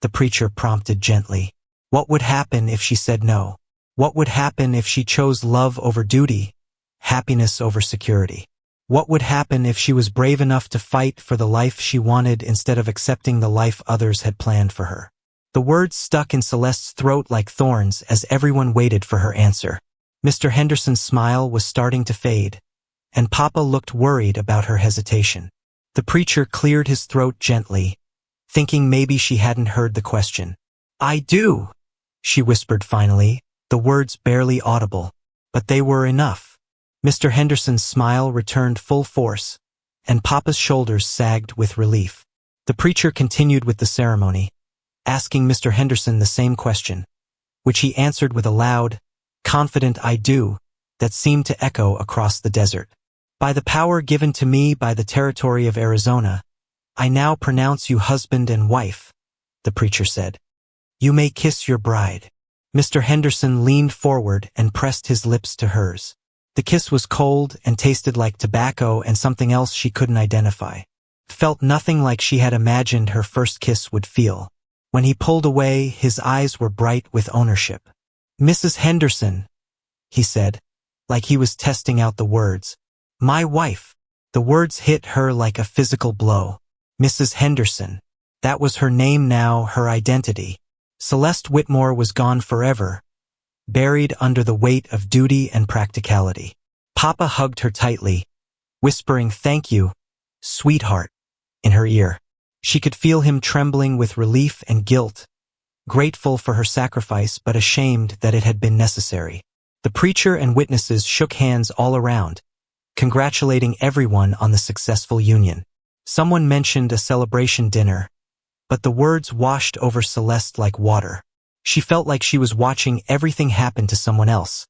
the preacher prompted gently. What would happen if she said no? What would happen if she chose love over duty, happiness over security? What would happen if she was brave enough to fight for the life she wanted instead of accepting the life others had planned for her? The words stuck in Celeste's throat like thorns as everyone waited for her answer. Mr. Henderson's smile was starting to fade, and Papa looked worried about her hesitation. The preacher cleared his throat gently, thinking maybe she hadn't heard the question. "I do," she whispered finally, the words barely audible, but they were enough. Mr. Henderson's smile returned full force, and Papa's shoulders sagged with relief. The preacher continued with the ceremony, asking Mr. Henderson the same question, which he answered with a loud, confident "I do" that seemed to echo across the desert. "By the power given to me by the territory of Arizona, I now pronounce you husband and wife," the preacher said. "You may kiss your bride." Mr. Henderson leaned forward and pressed his lips to hers. The kiss was cold and tasted like tobacco and something else she couldn't identify. It felt nothing like she had imagined her first kiss would feel. When he pulled away, his eyes were bright with ownership. "Mrs. Henderson," he said, like he was testing out the words. "My wife." The words hit her like a physical blow. Mrs. Henderson. That was her name now, her identity. Celeste Whitmore was gone forever, buried under the weight of duty and practicality. Papa hugged her tightly, whispering "Thank you, sweetheart," in her ear. She could feel him trembling with relief and guilt, grateful for her sacrifice but ashamed that it had been necessary. The preacher and witnesses shook hands all around, congratulating everyone on the successful union. Someone mentioned a celebration dinner, but the words washed over Celeste like water. She felt like she was watching everything happen to someone else,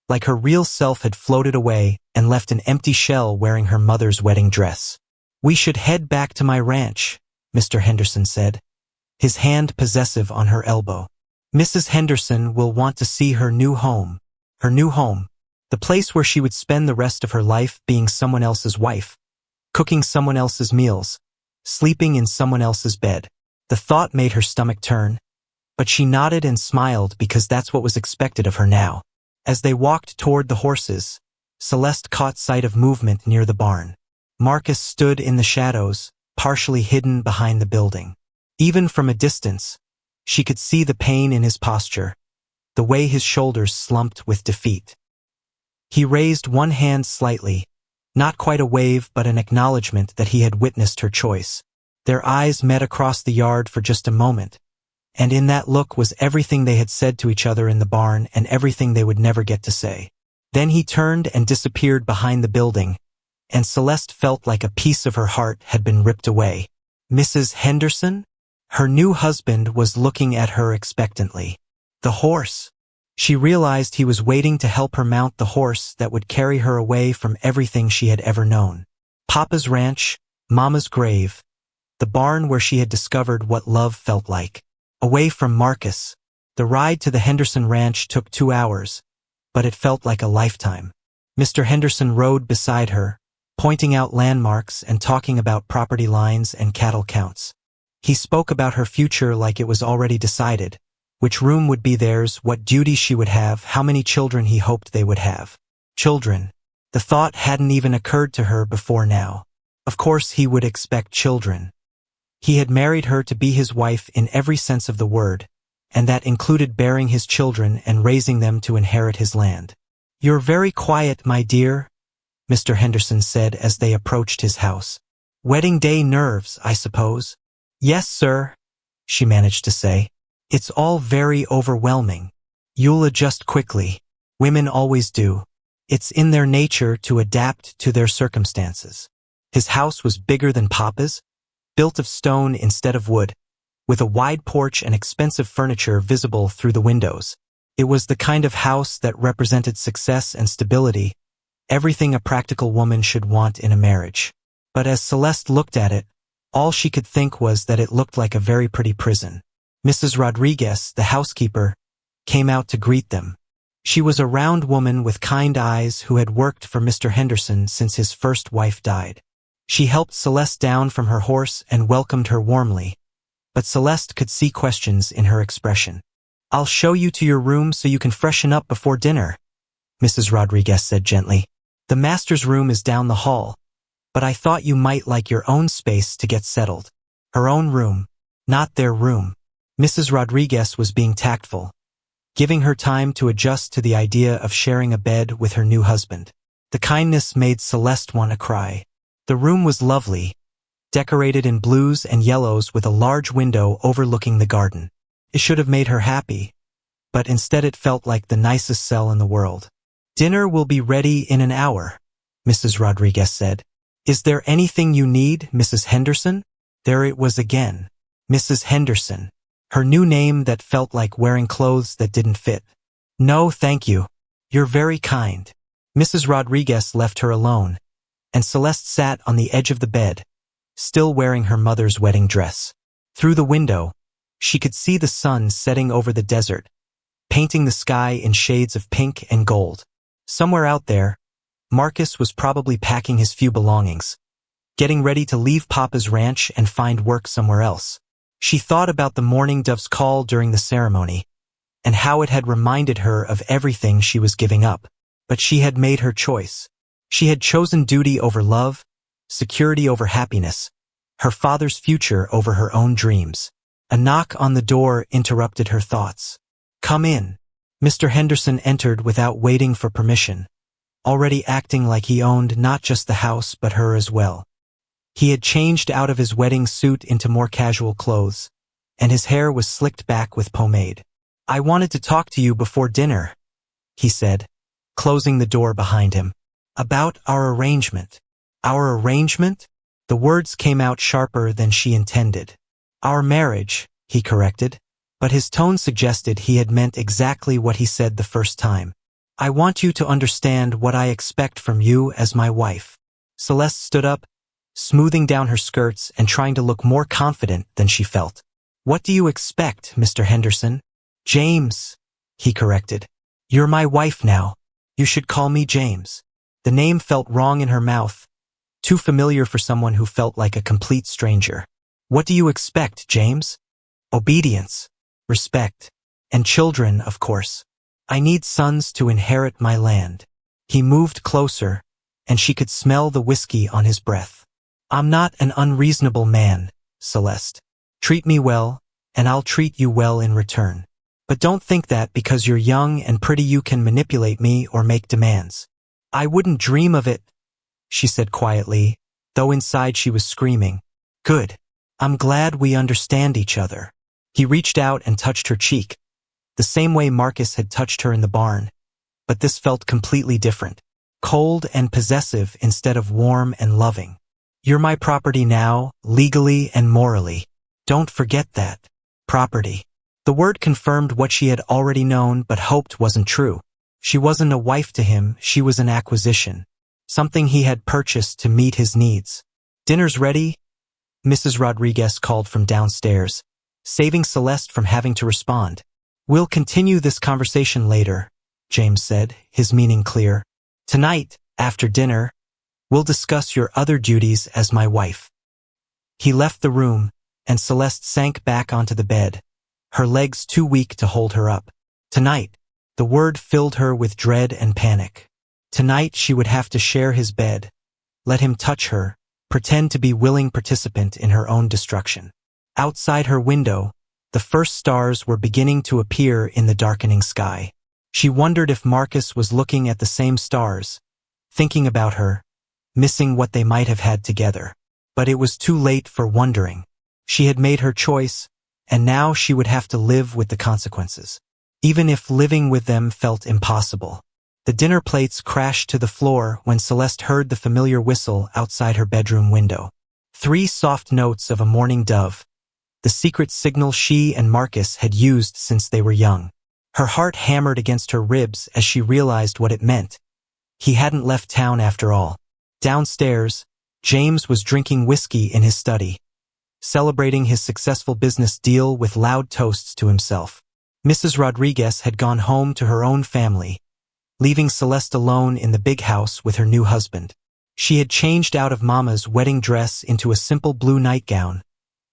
like her real self had floated away and left an empty shell wearing her mother's wedding dress. "We should head back to my ranch," Mr. Henderson said, his hand possessive on her elbow. "Mrs. Henderson will want to see her new home, the place where she would spend the rest of her life being someone else's wife, cooking someone else's meals, sleeping in someone else's bed." The thought made her stomach turn, but she nodded and smiled because that's what was expected of her now. As they walked toward the horses, Celeste caught sight of movement near the barn. Marcus stood in the shadows, partially hidden behind the building. Even from a distance, she could see the pain in his posture, the way his shoulders slumped with defeat. He raised one hand slightly, not quite a wave but an acknowledgement that he had witnessed her choice. Their eyes met across the yard for just a moment, and in that look was everything they had said to each other in the barn and everything they would never get to say. Then he turned and disappeared behind the building, and Celeste felt like a piece of her heart had been ripped away. Mrs. Henderson? Her new husband was looking at her expectantly. The horse. She realized he was waiting to help her mount the horse that would carry her away from everything she had ever known. Papa's ranch, Mama's grave, the barn where she had discovered what love felt like. Away from Marcus. The ride to the Henderson ranch took 2 hours, but it felt like a lifetime. Mr. Henderson rode beside her, pointing out landmarks and talking about property lines and cattle counts. He spoke about her future like it was already decided, which room would be theirs, what duties she would have, how many children he hoped they would have. Children. The thought hadn't even occurred to her before now. Of course he would expect children. He had married her to be his wife in every sense of the word, and that included bearing his children and raising them to inherit his land. "You're very quiet, my dear," Mr. Henderson said as they approached his house. "Wedding day nerves, I suppose?" "Yes, sir," she managed to say. "It's all very overwhelming. You'll adjust quickly. Women always do. It's in their nature to adapt to their circumstances." His house was bigger than Papa's, built of stone instead of wood, with a wide porch and expensive furniture visible through the windows. It was the kind of house that represented success and stability, everything a practical woman should want in a marriage. But as Celeste looked at it, all she could think was that it looked like a very pretty prison. Mrs. Rodriguez, the housekeeper, came out to greet them. She was a round woman with kind eyes who had worked for Mr. Henderson since his first wife died. She helped Celeste down from her horse and welcomed her warmly, but Celeste could see questions in her expression. "I'll show you to your room so you can freshen up before dinner," Mrs. Rodriguez said gently. "The master's room is down the hall, but I thought you might like your own space to get settled." Her own room, not their room. Mrs. Rodriguez was being tactful, giving her time to adjust to the idea of sharing a bed with her new husband. The kindness made Celeste want to cry. The room was lovely, decorated in blues and yellows with a large window overlooking the garden. It should have made her happy, but instead it felt like the nicest cell in the world. "Dinner will be ready in an hour," Mrs. Rodriguez said. "Is there anything you need, Mrs. Henderson?" There it was again. Mrs. Henderson. Her new name that felt like wearing clothes that didn't fit. "No, thank you. You're very kind." Mrs. Rodriguez left her alone, and Celeste sat on the edge of the bed, still wearing her mother's wedding dress. Through the window, she could see the sun setting over the desert, painting the sky in shades of pink and gold. Somewhere out there, Marcus was probably packing his few belongings, getting ready to leave Papa's ranch and find work somewhere else. She thought about the mourning dove's call during the ceremony, and how it had reminded her of everything she was giving up. But she had made her choice. She had chosen duty over love, security over happiness, her father's future over her own dreams. A knock on the door interrupted her thoughts. "Come in." Mr. Henderson entered without waiting for permission, already acting like he owned not just the house but her as well. He had changed out of his wedding suit into more casual clothes, and his hair was slicked back with pomade. "I wanted to talk to you before dinner," he said, closing the door behind him. "About our arrangement." "Our arrangement?" The words came out sharper than she intended. "Our marriage," he corrected, but his tone suggested he had meant exactly what he said the first time. "I want you to understand what I expect from you as my wife." Celeste stood up, smoothing down her skirts and trying to look more confident than she felt. "What do you expect, Mr. Henderson?" "James," he corrected. "You're my wife now. You should call me James." The name felt wrong in her mouth, too familiar for someone who felt like a complete stranger. "What do you expect, James?" "Obedience, respect, and children, of course. I need sons to inherit my land." He moved closer, and she could smell the whiskey on his breath. "I'm not an unreasonable man, Celeste. Treat me well, and I'll treat you well in return. But don't think that because you're young and pretty you can manipulate me or make demands." "I wouldn't dream of it," she said quietly, though inside she was screaming. "Good. I'm glad we understand each other." He reached out and touched her cheek, the same way Marcus had touched her in the barn, but this felt completely different. Cold and possessive instead of warm and loving. "You're my property now, legally and morally. Don't forget that." Property. The word confirmed what she had already known but hoped wasn't true. She wasn't a wife to him, she was an acquisition. Something he had purchased to meet his needs. "Dinner's ready," Mrs. Rodriguez called from downstairs, saving Celeste from having to respond. "We'll continue this conversation later," James said, his meaning clear. "Tonight, after dinner, we'll discuss your other duties as my wife." He left the room, and Celeste sank back onto the bed, her legs too weak to hold her up. Tonight, the word filled her with dread and panic. Tonight she would have to share his bed, let him touch her, pretend to be willing participant in her own destruction. Outside her window, the first stars were beginning to appear in the darkening sky. She wondered if Marcus was looking at the same stars, thinking about her, missing what they might have had together. But it was too late for wondering. She had made her choice, and now she would have to live with the consequences. Even if living with them felt impossible. The dinner plates crashed to the floor when Celeste heard the familiar whistle outside her bedroom window. 3 soft notes of a mourning dove, the secret signal she and Marcus had used since they were young. Her heart hammered against her ribs as she realized what it meant. He hadn't left town after all. Downstairs, James was drinking whiskey in his study, celebrating his successful business deal with loud toasts to himself. Mrs. Rodriguez had gone home to her own family, leaving Celeste alone in the big house with her new husband. She had changed out of Mama's wedding dress into a simple blue nightgown,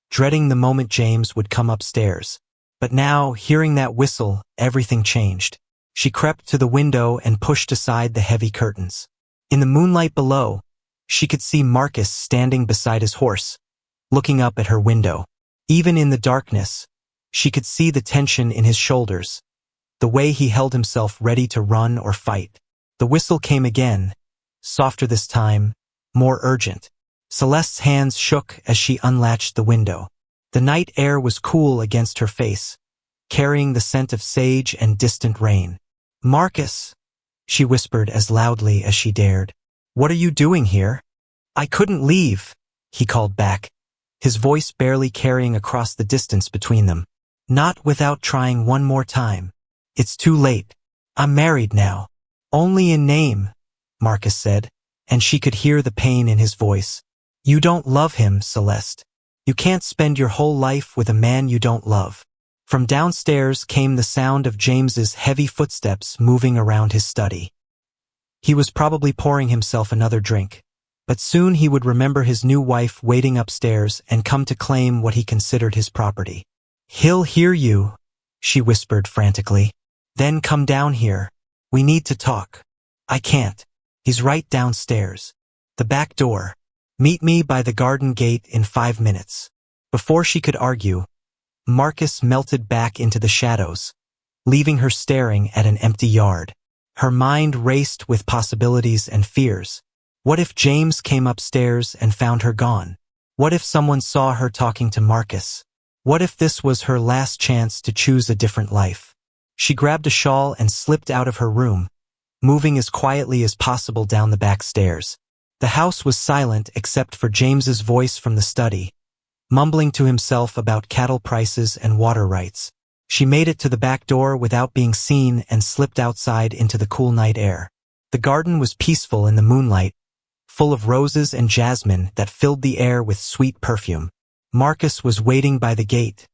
dreading the moment James would come upstairs. But now, hearing that whistle, everything changed. She crept to the window and pushed aside the heavy curtains. In the moonlight below, she could see Marcus standing beside his horse, looking up at her window. Even in the darkness, she could see the tension in his shoulders, the way he held himself ready to run or fight. The whistle came again, softer this time, more urgent. Celeste's hands shook as she unlatched the window. The night air was cool against her face, carrying the scent of sage and distant rain. "Marcus," she whispered as loudly as she dared. "What are you doing here?" "I couldn't leave," he called back, his voice barely carrying across the distance between them. "Not without trying one more time. It's too late. I'm married now." "Only in name," Marcus said, and she could hear the pain in his voice. "You don't love him, Celeste. You can't spend your whole life with a man you don't love." From downstairs came the sound of James's heavy footsteps moving around his study. He was probably pouring himself another drink, but soon he would remember his new wife waiting upstairs and come to claim what he considered his property. "He'll hear you," she whispered frantically. "Then come down here. We need to talk." "I can't. He's right downstairs. The back door. Meet me by the garden gate in 5 minutes." Before she could argue, Marcus melted back into the shadows, leaving her staring at an empty yard. Her mind raced with possibilities and fears. What if James came upstairs and found her gone? What if someone saw her talking to Marcus? What if this was her last chance to choose a different life? She grabbed a shawl and slipped out of her room, moving as quietly as possible down the back stairs. The house was silent except for James's voice from the study, mumbling to himself about cattle prices and water rights. She made it to the back door without being seen and slipped outside into the cool night air. The garden was peaceful in the moonlight, full of roses and jasmine that filled the air with sweet perfume. Marcus was waiting by the gate,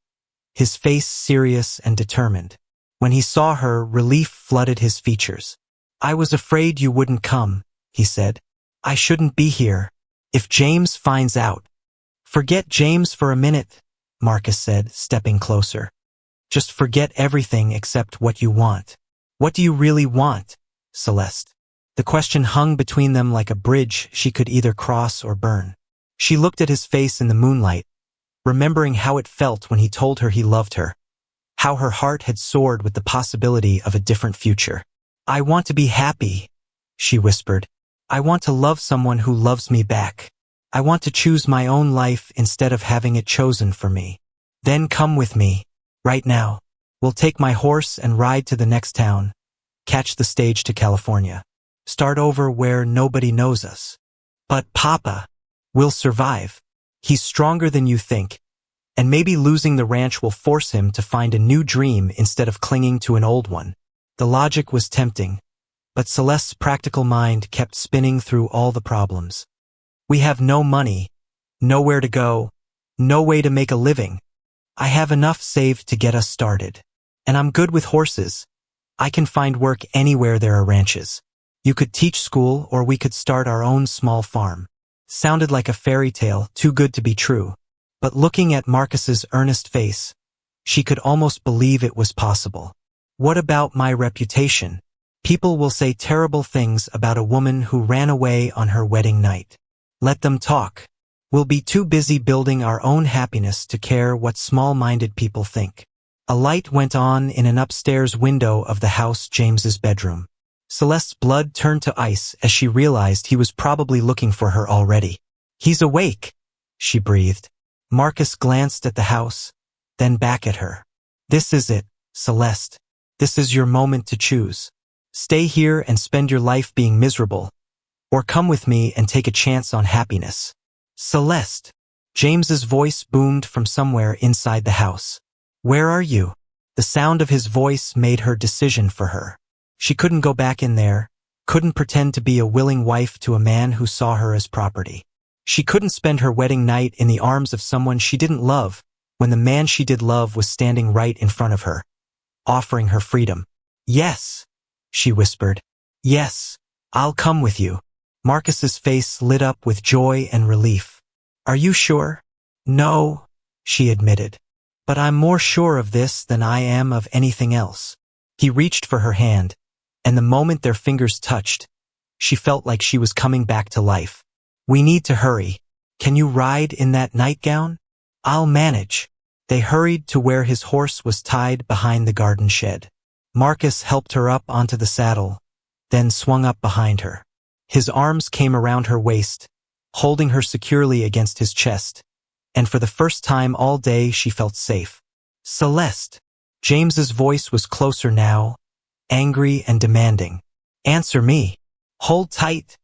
his face serious and determined. When he saw her, relief flooded his features. "I was afraid you wouldn't come," he said. "I shouldn't be here. If James finds out." "Forget James for a minute," Marcus said, stepping closer. "Just forget everything except what you want." "What do you really want, Celeste?" The question hung between them like a bridge she could either cross or burn. She looked at his face in the moonlight, remembering how it felt when he told her he loved her, how her heart had soared with the possibility of a different future. "I want to be happy," she whispered. "I want to love someone who loves me back. I want to choose my own life instead of having it chosen for me." "Then come with me, right now. We'll take my horse and ride to the next town, catch the stage to California. Start over where nobody knows us." "But Papa, we'll survive. He's stronger than you think, and maybe losing the ranch will force him to find a new dream instead of clinging to an old one." The logic was tempting, but Celeste's practical mind kept spinning through all the problems. "We have no money, nowhere to go, no way to make a living. I have enough saved to get us started. And I'm good with horses. I can find work anywhere there are ranches. You could teach school or we could start our own small farm." Sounded like a fairy tale, too good to be true. But looking at Marcus's earnest face, she could almost believe it was possible. "What about my reputation? People will say terrible things about a woman who ran away on her wedding night." "Let them talk. We'll be too busy building our own happiness to care what small-minded people think." A light went on in an upstairs window of the house, James's bedroom. Celeste's blood turned to ice as she realized he was probably looking for her already. "He's awake," she breathed. Marcus glanced at the house, then back at her. "This is it, Celeste. This is your moment to choose. Stay here and spend your life being miserable, or come with me and take a chance on happiness." "Celeste." James's voice boomed from somewhere inside the house. "Where are you?" The sound of his voice made her decision for her. She couldn't go back in there, couldn't pretend to be a willing wife to a man who saw her as property. She couldn't spend her wedding night in the arms of someone she didn't love when the man she did love was standing right in front of her. offering her freedom. "Yes," she whispered. "Yes, I'll come with you." Marcus's face lit up with joy and relief. "Are you sure?" "No," she admitted. "But I'm more sure of this than I am of anything else." He reached for her hand, and the moment their fingers touched, she felt like she was coming back to life. "We need to hurry. Can you ride in that nightgown?" "I'll manage." They hurried to where his horse was tied behind the garden shed. Marcus helped her up onto the saddle, then swung up behind her. His arms came around her waist, holding her securely against his chest, and for the first time all day she felt safe. "Celeste." James's voice was closer now, angry and demanding. "Answer me." "Hold tight,"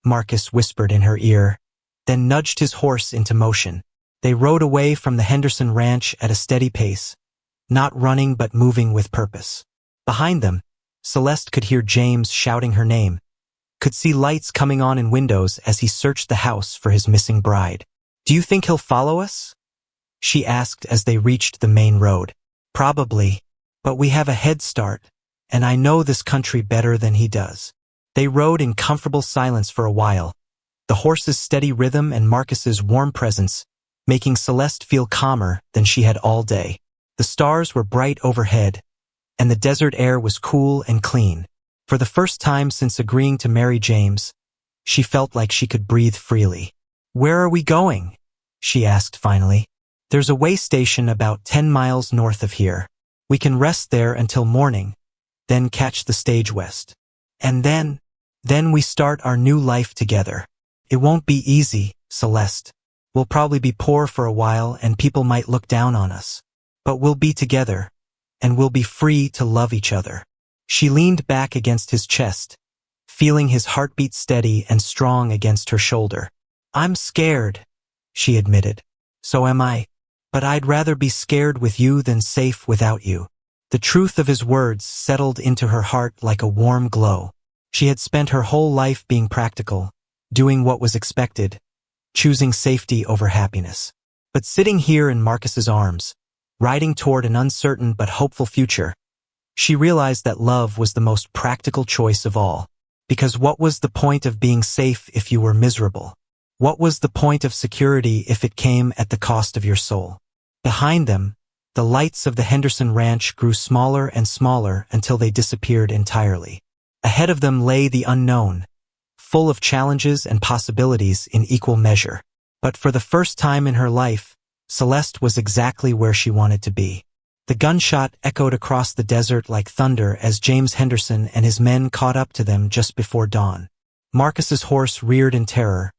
Marcus whispered in her ear, then nudged his horse into motion. They rode away from the Henderson ranch at a steady pace, not running but moving with purpose. Behind them, Celeste could hear James shouting her name, could see lights coming on in windows as he searched the house for his missing bride. "Do you think he'll follow us?" she asked as they reached the main road. "Probably, but we have a head start, and I know this country better than he does." They rode in comfortable silence for a while, the horse's steady rhythm and Marcus's warm presence making Celeste feel calmer than she had all day. The stars were bright overhead, and the desert air was cool and clean. For the first time since agreeing to marry James, she felt like she could breathe freely. "Where are we going?" she asked finally. "There's a way station about 10 miles north of here. We can rest there until morning, then catch the stage west. And then we start our new life together. It won't be easy, Celeste. We'll probably be poor for a while and people might look down on us. But we'll be together, and we'll be free to love each other." She leaned back against his chest, feeling his heartbeat steady and strong against her shoulder. "I'm scared," she admitted. "So am I. But I'd rather be scared with you than safe without you." The truth of his words settled into her heart like a warm glow. She had spent her whole life being practical, doing what was expected, choosing safety over happiness. But sitting here in Marcus's arms, riding toward an uncertain but hopeful future, she realized that love was the most practical choice of all. Because what was the point of being safe if you were miserable? What was the point of security if it came at the cost of your soul? Behind them, the lights of the Henderson ranch grew smaller and smaller until they disappeared entirely. Ahead of them lay the unknown, full of challenges and possibilities in equal measure. But for the first time in her life, Celeste was exactly where she wanted to be. The gunshot echoed across the desert like thunder as James Henderson and his men caught up to them just before dawn. Marcus's horse reared in terror,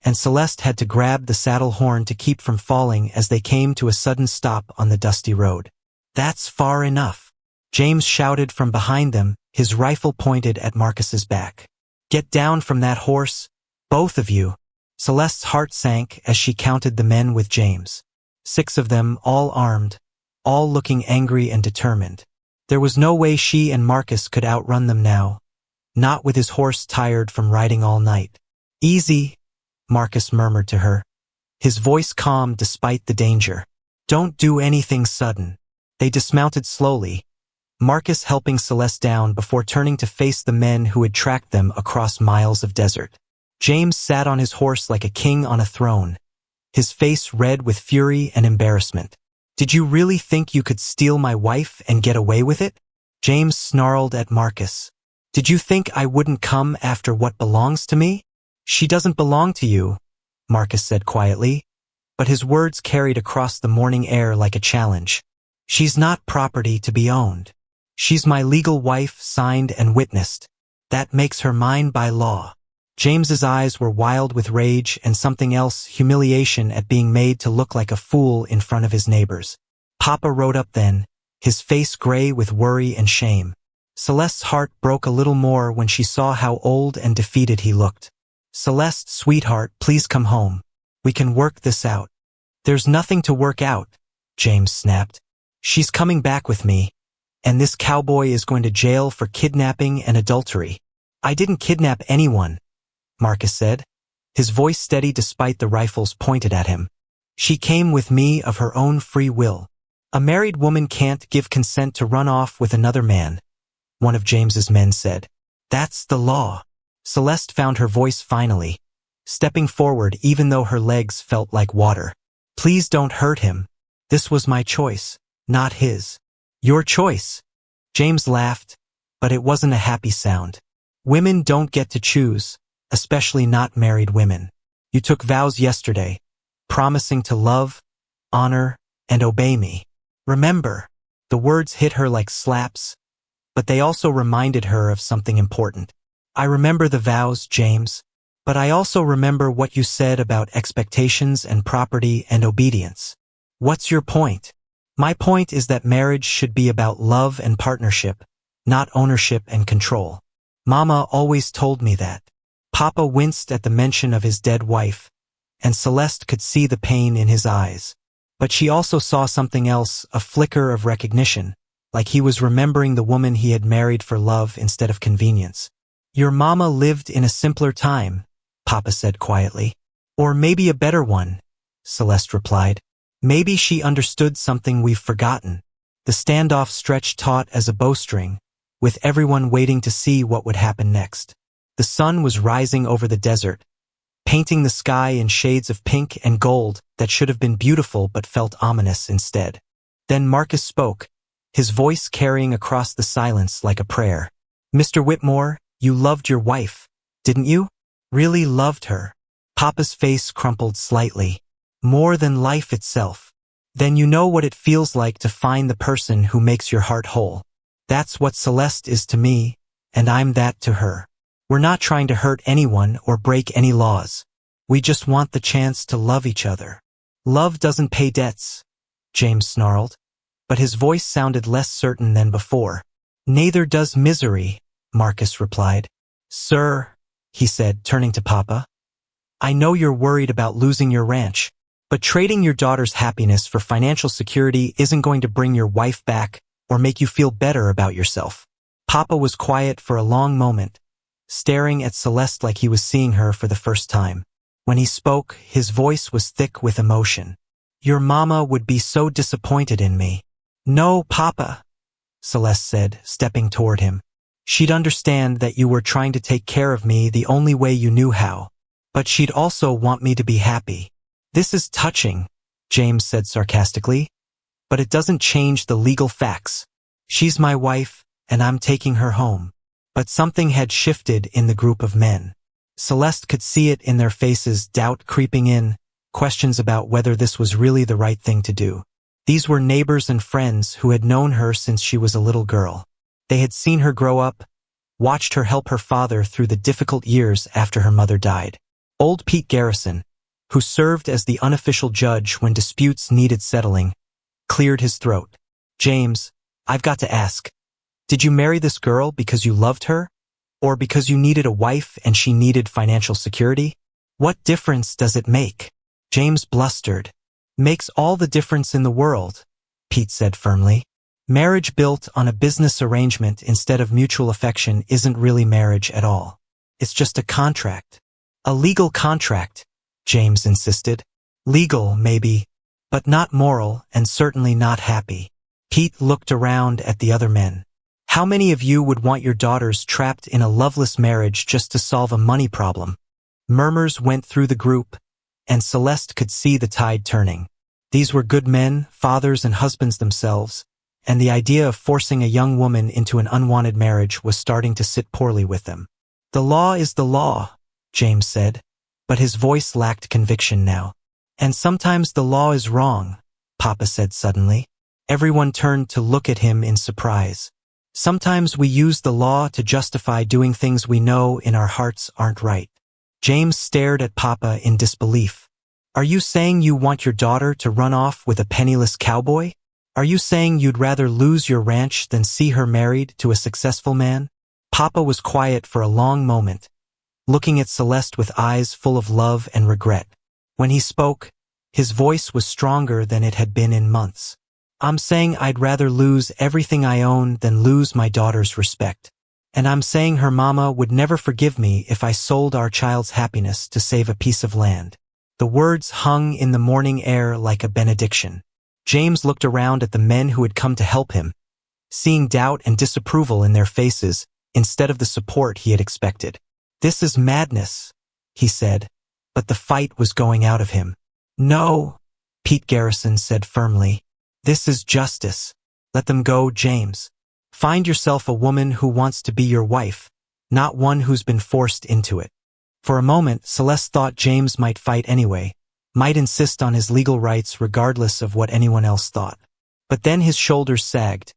and Celeste had to grab the saddle horn to keep from falling as they came to a sudden stop on the dusty road. "That's far enough," James shouted from behind them, his rifle pointed at Marcus's back. "Get down from that horse, both of you." Celeste's heart sank as she counted the men with James. 6 of them, all armed, all looking angry and determined. There was no way she and Marcus could outrun them now, not with his horse tired from riding all night. "Easy," Marcus murmured to her, his voice calm despite the danger. "Don't do anything sudden." They dismounted slowly, Marcus helping Celeste down before turning to face the men who had tracked them across miles of desert. James sat on his horse like a king on a throne, his face red with fury and embarrassment. "Did you really think you could steal my wife and get away with it?" James snarled at Marcus. "Did you think I wouldn't come after what belongs to me?" "She doesn't belong to you," Marcus said quietly, but his words carried across the morning air like a challenge. "She's not property to be owned. She's my legal wife, signed and witnessed. That makes her mine by law." James's eyes were wild with rage and something else, humiliation at being made to look like a fool in front of his neighbors. Papa rode up then, his face gray with worry and shame. Celeste's heart broke a little more when she saw how old and defeated he looked. "Celeste, sweetheart, please come home. We can work this out." "There's nothing to work out," James snapped. "She's coming back with me, and this cowboy is going to jail for kidnapping and adultery." "I didn't kidnap anyone," Marcus said, his voice steady despite the rifles pointed at him. "She came with me of her own free will." A married woman can't give consent to run off with another man, one of James's men said. That's the law. Celeste found her voice finally, stepping forward even though her legs felt like water. Please don't hurt him. This was my choice, not his. Your choice. James laughed, but it wasn't a happy sound. Women don't get to choose, especially not married women. You took vows yesterday, promising to love, honor, and obey me. Remember, the words hit her like slaps, but they also reminded her of something important. I remember the vows, James, but I also remember what you said about expectations and property and obedience. What's your point? My point is that marriage should be about love and partnership, not ownership and control. Mama always told me that. Papa winced at the mention of his dead wife, and Celeste could see the pain in his eyes. But she also saw something else, a flicker of recognition, like he was remembering the woman he had married for love instead of convenience. Your mama lived in a simpler time, Papa said quietly. Or maybe a better one, Celeste replied. Maybe she understood something we've forgotten. The standoff stretched taut as a bowstring, with everyone waiting to see what would happen next. The sun was rising over the desert, painting the sky in shades of pink and gold that should have been beautiful but felt ominous instead. Then Marcus spoke, his voice carrying across the silence like a prayer. Mr. Whitmore, you loved your wife, didn't you? Really loved her. Papa's face crumpled slightly. More than life itself. Then you know what it feels like to find the person who makes your heart whole. That's what Celeste is to me, and I'm that to her. We're not trying to hurt anyone or break any laws. We just want the chance to love each other. Love doesn't pay debts, James snarled, but his voice sounded less certain than before. Neither does misery, Marcus replied. Sir, he said, turning to Papa, I know you're worried about losing your ranch, but trading your daughter's happiness for financial security isn't going to bring your wife back or make you feel better about yourself. Papa was quiet for a long moment, staring at Celeste like he was seeing her for the first time. When he spoke, his voice was thick with emotion. Your mama would be so disappointed in me. No, Papa, Celeste said, stepping toward him. She'd understand that you were trying to take care of me the only way you knew how. But she'd also want me to be happy. This is touching, James said sarcastically, but it doesn't change the legal facts. She's my wife, and I'm taking her home. But something had shifted in the group of men. Celeste could see it in their faces, doubt creeping in, questions about whether this was really the right thing to do. These were neighbors and friends who had known her since she was a little girl. They had seen her grow up, watched her help her father through the difficult years after her mother died. Old Pete Garrison, who served as the unofficial judge when disputes needed settling, cleared his throat. James, I've got to ask, did you marry this girl because you loved her? Or because you needed a wife and she needed financial security? What difference does it make? James blustered. Makes all the difference in the world, Pete said firmly. Marriage built on a business arrangement instead of mutual affection isn't really marriage at all. It's just a contract. A legal contract, James insisted. Legal, maybe, but not moral and certainly not happy. Pete looked around at the other men. How many of you would want your daughters trapped in a loveless marriage just to solve a money problem? Murmurs went through the group, and Celeste could see the tide turning. These were good men, fathers and husbands themselves, and the idea of forcing a young woman into an unwanted marriage was starting to sit poorly with them. The law is the law, James said, but his voice lacked conviction now. And sometimes the law is wrong, Papa said suddenly. Everyone turned to look at him in surprise. Sometimes we use the law to justify doing things we know in our hearts aren't right. James stared at Papa in disbelief. Are you saying you want your daughter to run off with a penniless cowboy? Are you saying you'd rather lose your ranch than see her married to a successful man? Papa was quiet for a long moment, looking at Celeste with eyes full of love and regret. When he spoke, his voice was stronger than it had been in months. I'm saying I'd rather lose everything I own than lose my daughter's respect. And I'm saying her mama would never forgive me if I sold our child's happiness to save a piece of land. The words hung in the morning air like a benediction. James looked around at the men who had come to help him, seeing doubt and disapproval in their faces instead of the support he had expected. "This is madness," he said, but the fight was going out of him. "No," Pete Garrison said firmly. "This is justice. Let them go, James. Find yourself a woman who wants to be your wife, not one who's been forced into it." For a moment, Celeste thought James might fight anyway, might insist on his legal rights regardless of what anyone else thought. But then his shoulders sagged,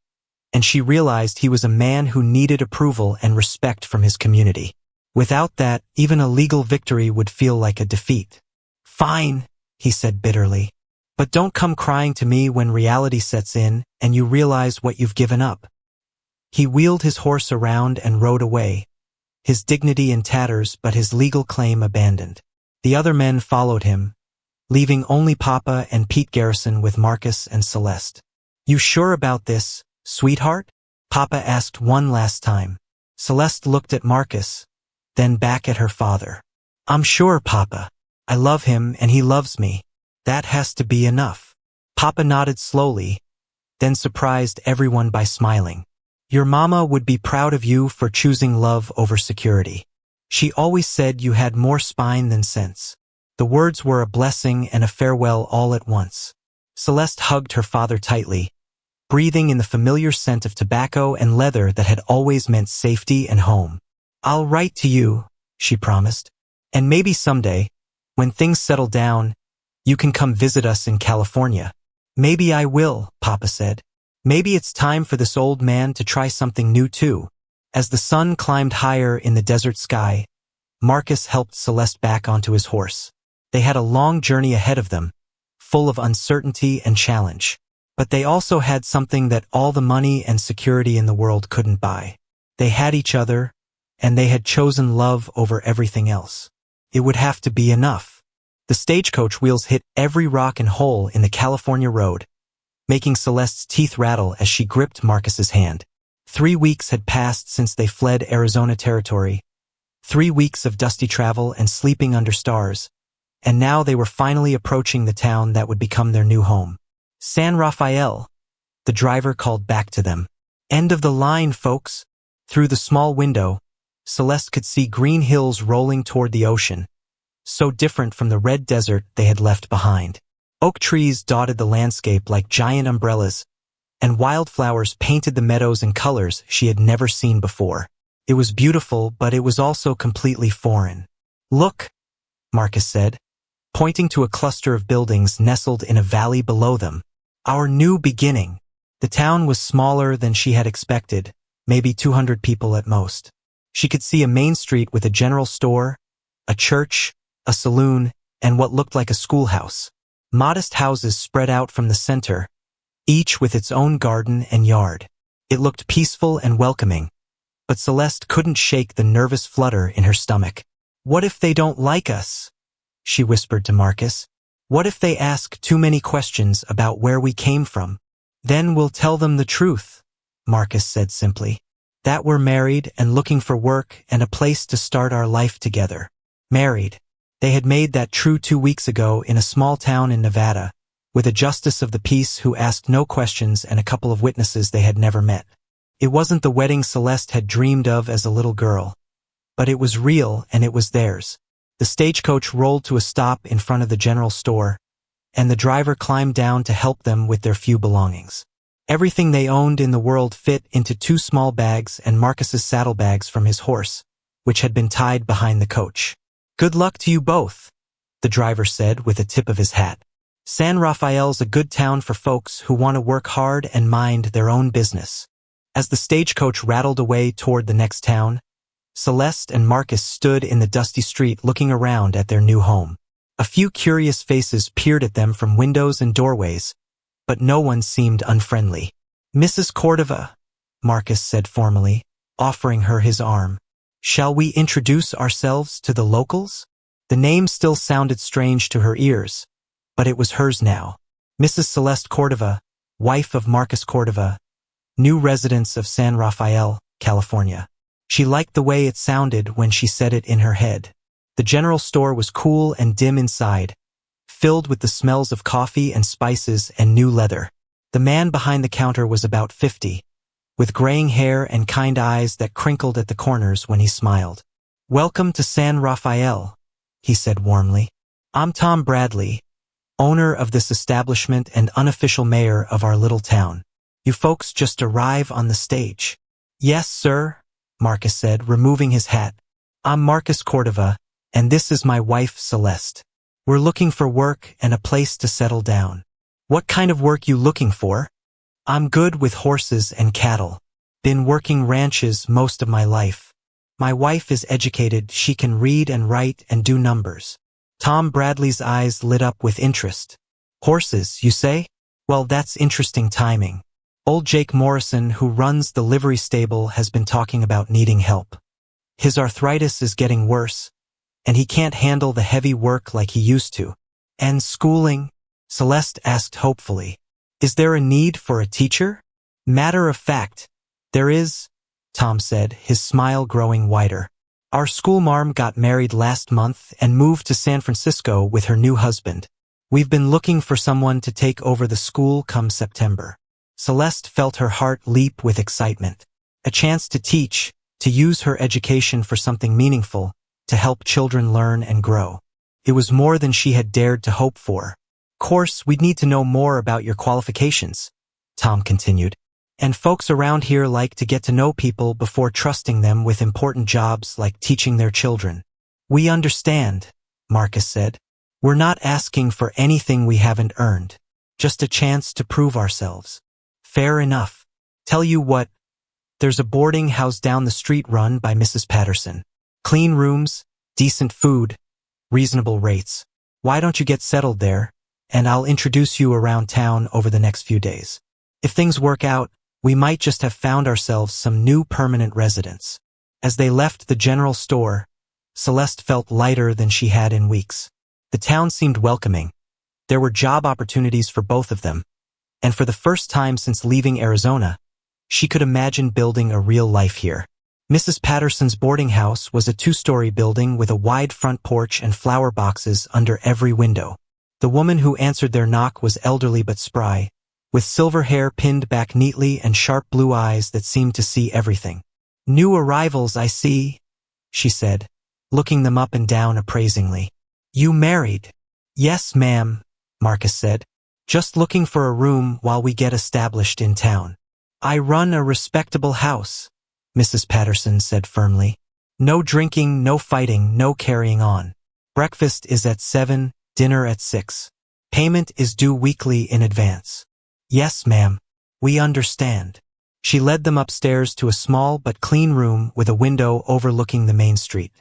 and she realized he was a man who needed approval and respect from his community. Without that, even a legal victory would feel like a defeat. "Fine," he said bitterly. "But don't come crying to me when reality sets in and you realize what you've given up." He wheeled his horse around and rode away, his dignity in tatters but his legal claim abandoned. The other men followed him, leaving only Papa and Pete Garrison with Marcus and Celeste. "You sure about this, sweetheart?" Papa asked one last time. Celeste looked at Marcus, then back at her father. "I'm sure, Papa. I love him and he loves me. That has to be enough." Papa nodded slowly, then surprised everyone by smiling. "Your mama would be proud of you for choosing love over security. She always said you had more spine than sense." The words were a blessing and a farewell all at once. Celeste hugged her father tightly, breathing in the familiar scent of tobacco and leather that had always meant safety and home. "I'll write to you," she promised. "And maybe someday, when things settle down, you can come visit us in California." "Maybe I will," Papa said. "Maybe it's time for this old man to try something new too." As the sun climbed higher in the desert sky, Marcus helped Celeste back onto his horse. They had a long journey ahead of them, full of uncertainty and challenge. But they also had something that all the money and security in the world couldn't buy. They had each other, and they had chosen love over everything else. It would have to be enough. The stagecoach wheels hit every rock and hole in the California road, making Celeste's teeth rattle as she gripped Marcus's hand. 3 weeks had passed since they fled Arizona territory, 3 weeks of dusty travel and sleeping under stars, and now they were finally approaching the town that would become their new home. "San Rafael," the driver called back to them. "End of the line, folks." Through the small window, Celeste could see green hills rolling toward the ocean, so different from the red desert they had left behind. Oak trees dotted the landscape like giant umbrellas, and wildflowers painted the meadows in colors she had never seen before. It was beautiful, but it was also completely foreign. "Look," Marcus said, pointing to a cluster of buildings nestled in a valley below them. "Our new beginning." The town was smaller than she had expected, maybe 200 people at most. She could see a main street with a general store, a church, a saloon, and what looked like a schoolhouse. Modest houses spread out from the center, each with its own garden and yard. It looked peaceful and welcoming, but Celeste couldn't shake the nervous flutter in her stomach. "What if they don't like us?" she whispered to Marcus. "What if they ask too many questions about where we came from?" "Then we'll tell them the truth," Marcus said simply. "That we're married and looking for work and a place to start our life together." Married. They had made that true 2 weeks ago in a small town in Nevada, with a justice of the peace who asked no questions and a couple of witnesses they had never met. It wasn't the wedding Celeste had dreamed of as a little girl, but it was real and it was theirs. The stagecoach rolled to a stop in front of the general store, and the driver climbed down to help them with their few belongings. Everything they owned in the world fit into 2 small bags and Marcus's saddlebags from his horse, which had been tied behind the coach. "Good luck to you both," the driver said with a tip of his hat. "San Rafael's a good town for folks who want to work hard and mind their own business." As the stagecoach rattled away toward the next town, Celeste and Marcus stood in the dusty street looking around at their new home. A few curious faces peered at them from windows and doorways, but no one seemed unfriendly. "Mrs. Cordova," Marcus said formally, offering her his arm. "Shall we introduce ourselves to the locals?" The name still sounded strange to her ears, but it was hers now. Mrs. Celeste Cordova, wife of Marcus Cordova, new residents of San Rafael, California. She liked the way it sounded when she said it in her head. The general store was cool and dim inside, filled with the smells of coffee and spices and new leather. The man behind the counter was about 50, with graying hair and kind eyes that crinkled at the corners when he smiled. "Welcome to San Rafael," he said warmly. "I'm Tom Bradley, owner of this establishment and unofficial mayor of our little town. You folks just arrive on the stage." "Yes, sir," Marcus said, removing his hat. "I'm Marcus Cordova, and this is my wife, Celeste. We're looking for work and a place to settle down." "What kind of work you looking for?" "I'm good with horses and cattle. Been working ranches most of my life. My wife is educated, she can read and write and do numbers." Tom Bradley's eyes lit up with interest. "Horses, you say? Well, that's interesting timing. Old Jake Morrison, who runs the livery stable, has been talking about needing help. His arthritis is getting worse, and he can't handle the heavy work like he used to." "And schooling?" Celeste asked hopefully. "Is there a need for a teacher?" "Matter of fact, there is," Tom said, his smile growing wider. "Our schoolmarm got married last month and moved to San Francisco with her new husband. We've been looking for someone to take over the school come September." Celeste felt her heart leap with excitement. A chance to teach, to use her education for something meaningful, to help children learn and grow. It was more than she had dared to hope for. "Of course, we'd need to know more about your qualifications," Tom continued. "And folks around here like to get to know people before trusting them with important jobs like teaching their children." "We understand," Marcus said. "We're not asking for anything we haven't earned. Just a chance to prove ourselves." "Fair enough. Tell you what, there's a boarding house down the street run by Mrs. Patterson. Clean rooms, decent food, reasonable rates. Why don't you get settled there, and I'll introduce you around town over the next few days. If things work out, we might just have found ourselves some new permanent residents." As they left the general store, Celeste felt lighter than she had in weeks. The town seemed welcoming. There were job opportunities for both of them, and for the first time since leaving Arizona, she could imagine building a real life here. Mrs. Patterson's boarding house was a 2-story building with a wide front porch and flower boxes under every window. The woman who answered their knock was elderly but spry, with silver hair pinned back neatly and sharp blue eyes that seemed to see everything. "New arrivals, I see," she said, looking them up and down appraisingly. "You married?" "Yes, ma'am," Marcus said. "Just looking for a room while we get established in town." "I run a respectable house," Mrs. Patterson said firmly. "No drinking, no fighting, no carrying on. Breakfast is at 7, dinner at 6. Payment is due weekly in advance." "Yes, ma'am. We understand." She led them upstairs to a small but clean room with a window overlooking the main street.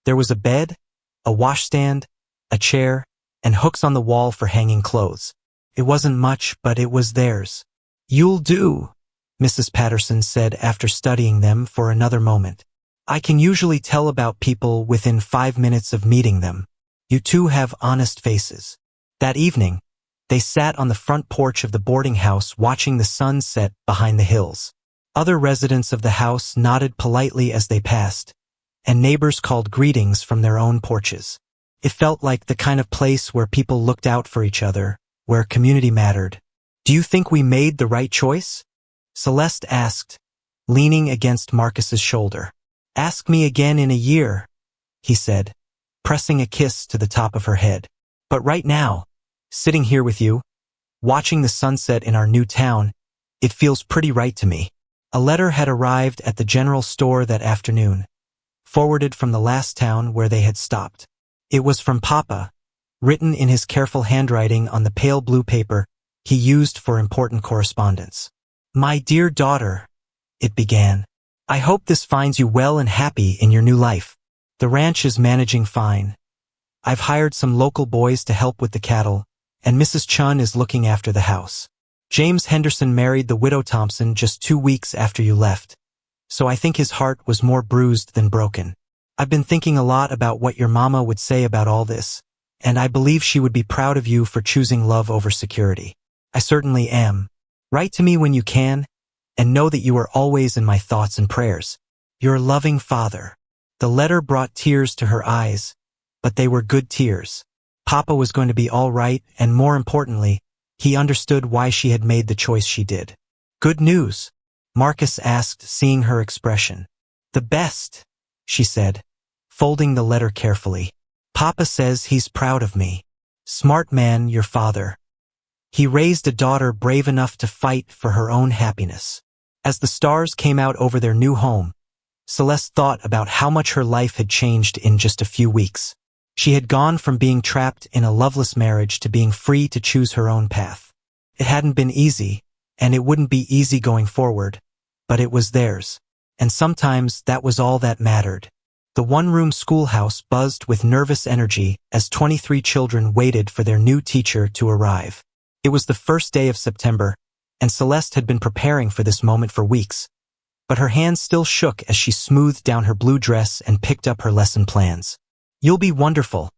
There was a bed, a washstand, a chair, and hooks on the wall for hanging clothes. It wasn't much, but it was theirs. "You'll do," Mrs. Patterson said after studying them for another moment. "I can usually tell about people within 5 minutes of meeting them. You two have honest faces." That evening, they sat on the front porch of the boarding house watching the sun set behind the hills. Other residents of the house nodded politely as they passed, and neighbors called greetings from their own porches. It felt like the kind of place where people looked out for each other, where community mattered. "Do you think we made the right choice?" Celeste asked, leaning against Marcus's shoulder. "Ask me again in a year," he said, pressing a kiss to the top of her head. "But right now, sitting here with you, watching the sunset in our new town, it feels pretty right to me." A letter had arrived at the general store that afternoon, forwarded from the last town where they had stopped. It was from Papa, written in his careful handwriting on the pale blue paper he used for important correspondence. "My dear daughter," it began, "I hope this finds you well and happy in your new life. The ranch is managing fine. I've hired some local boys to help with the cattle, and Mrs. Chun is looking after the house. James Henderson married the widow Thompson just 2 weeks after you left, so I think his heart was more bruised than broken. I've been thinking a lot about what your mama would say about all this, and I believe she would be proud of you for choosing love over security. I certainly am. Write to me when you can, and know that you are always in my thoughts and prayers. Your loving father." The letter brought tears to her eyes, but they were good tears. Papa was going to be all right, and more importantly, he understood why she had made the choice she did. Good news? Marcus asked, seeing her expression. The best, she said, folding the letter carefully. Papa says he's proud of me. Smart man, your father. He raised a daughter brave enough to fight for her own happiness. As the stars came out over their new home, Celeste thought about how much her life had changed in just a few weeks. She had gone from being trapped in a loveless marriage to being free to choose her own path. It hadn't been easy, and it wouldn't be easy going forward, but it was theirs. And sometimes that was all that mattered. The one-room schoolhouse buzzed with nervous energy as 23 children waited for their new teacher to arrive. It was the first day of September, and Celeste had been preparing for this moment for weeks. But her hands still shook as she smoothed down her blue dress and picked up her lesson plans. You'll be wonderful,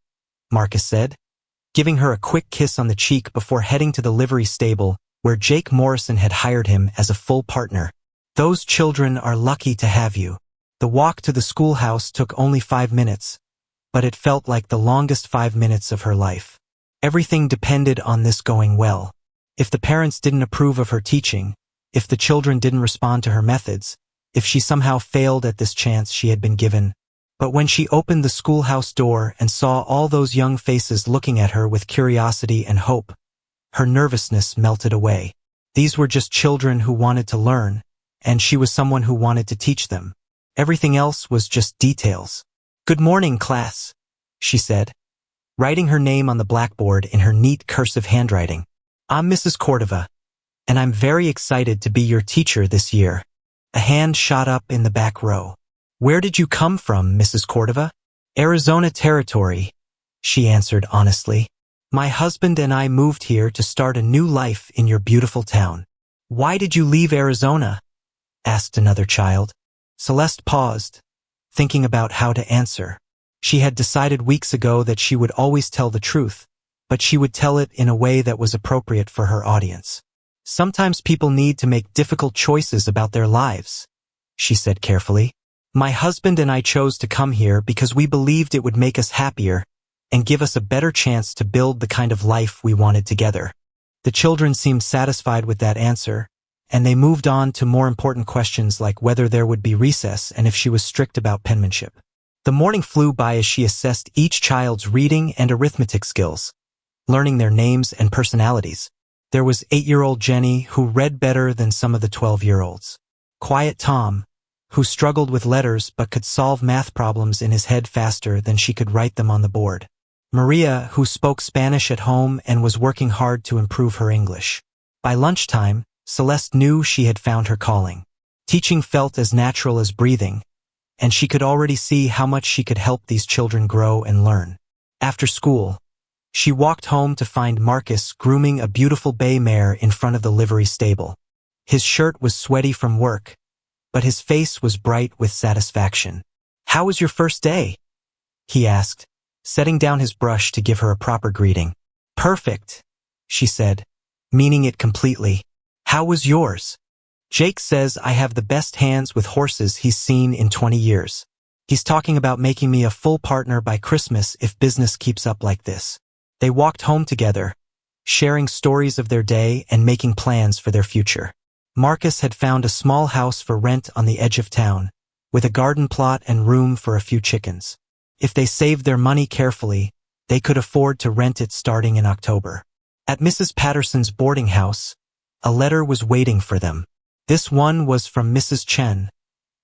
Marcus said, giving her a quick kiss on the cheek before heading to the livery stable where Jake Morrison had hired him as a full partner. Those children are lucky to have you. The walk to the schoolhouse took only 5 minutes, but it felt like the longest 5 minutes of her life. Everything depended on this going well. If the parents didn't approve of her teaching, if the children didn't respond to her methods, if she somehow failed at this chance she had been given. But when she opened the schoolhouse door and saw all those young faces looking at her with curiosity and hope, her nervousness melted away. These were just children who wanted to learn, and she was someone who wanted to teach them. Everything else was just details. Good morning, class, she said, writing her name on the blackboard in her neat cursive handwriting. I'm Mrs. Cordova, and I'm very excited to be your teacher this year. A hand shot up in the back row. Where did you come from, Mrs. Cordova? Arizona Territory, she answered honestly. My husband and I moved here to start a new life in your beautiful town. Why did you leave Arizona? Asked another child. Celeste paused, thinking about how to answer. She had decided weeks ago that she would always tell the truth, but she would tell it in a way that was appropriate for her audience. Sometimes people need to make difficult choices about their lives, she said carefully. My husband and I chose to come here because we believed it would make us happier and give us a better chance to build the kind of life we wanted together. The children seemed satisfied with that answer, and they moved on to more important questions like whether there would be recess and if she was strict about penmanship. The morning flew by as she assessed each child's reading and arithmetic skills, learning their names and personalities. There was 8-year-old Jenny, who read better than some of the 12-year-olds. Quiet Tom, who struggled with letters but could solve math problems in his head faster than she could write them on the board. Maria, who spoke Spanish at home and was working hard to improve her English. By lunchtime, Celeste knew she had found her calling. Teaching felt as natural as breathing, and she could already see how much she could help these children grow and learn. After school, she walked home to find Marcus grooming a beautiful bay mare in front of the livery stable. His shirt was sweaty from work, but his face was bright with satisfaction. How was your first day? He asked, setting down his brush to give her a proper greeting. Perfect, she said, meaning it completely. How was yours? Jake says I have the best hands with horses he's seen in 20 years. He's talking about making me a full partner by Christmas if business keeps up like this. They walked home together, sharing stories of their day and making plans for their future. Marcus had found a small house for rent on the edge of town, with a garden plot and room for a few chickens. If they saved their money carefully, they could afford to rent it starting in October. At Mrs. Patterson's boarding house, a letter was waiting for them. This one was from Mrs. Chen,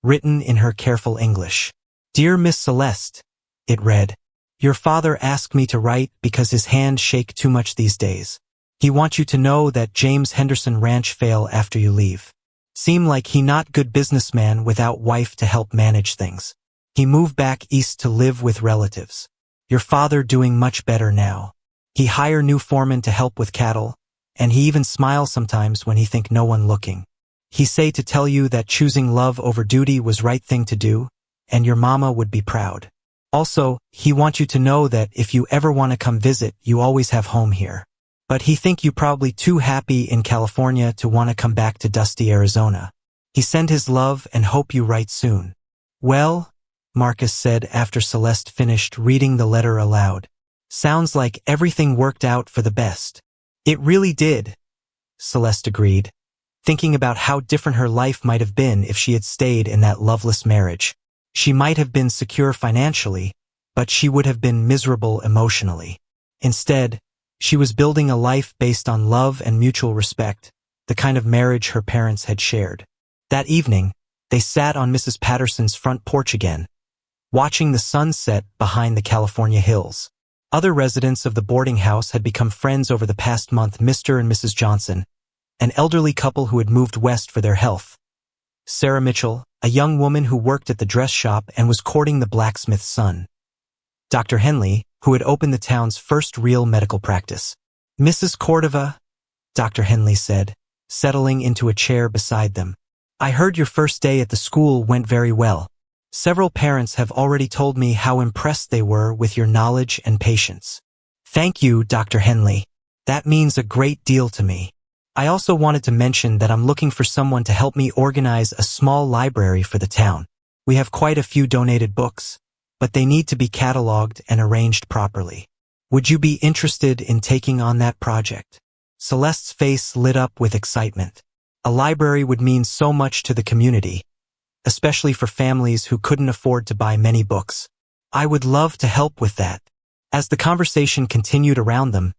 written in her careful English. Dear Miss Celeste, it read, your father asked me to write because his hands shake too much these days. He wants you to know that James Henderson Ranch fail after you leave. Seem like he not good businessman without wife to help manage things. He moved back east to live with relatives. Your father doing much better now. He hire new foreman to help with cattle, and he even smiles sometimes when he think no one looking. He say to tell you that choosing love over duty was right thing to do, and your mama would be proud. Also, he want you to know that if you ever want to come visit, you always have home here. But he think you probably too happy in California to want to come back to dusty Arizona. He send his love and hope you write soon. Well, Marcus said after Celeste finished reading the letter aloud. Sounds like everything worked out for the best. It really did, Celeste agreed, thinking about how different her life might have been if she had stayed in that loveless marriage. She might have been secure financially, but she would have been miserable emotionally. Instead, she was building a life based on love and mutual respect, the kind of marriage her parents had shared. That evening, they sat on Mrs. Patterson's front porch again, watching the sun set behind the California hills. Other residents of the boarding house had become friends over the past month. Mr. and Mrs. Johnson, an elderly couple who had moved west for their health. Sarah Mitchell, a young woman who worked at the dress shop and was courting the blacksmith's son. Dr. Henley, who had opened the town's first real medical practice. Mrs. Cordova, Dr. Henley said, settling into a chair beside them. I heard your first day at the school went very well. Several parents have already told me how impressed they were with your knowledge and patience. Thank you, Dr. Henley. That means a great deal to me. I also wanted to mention that I'm looking for someone to help me organize a small library for the town. We have quite a few donated books, but they need to be cataloged and arranged properly. Would you be interested in taking on that project? Celeste's face lit up with excitement. A library would mean so much to the community, especially for families who couldn't afford to buy many books. I would love to help with that. As the conversation continued around them,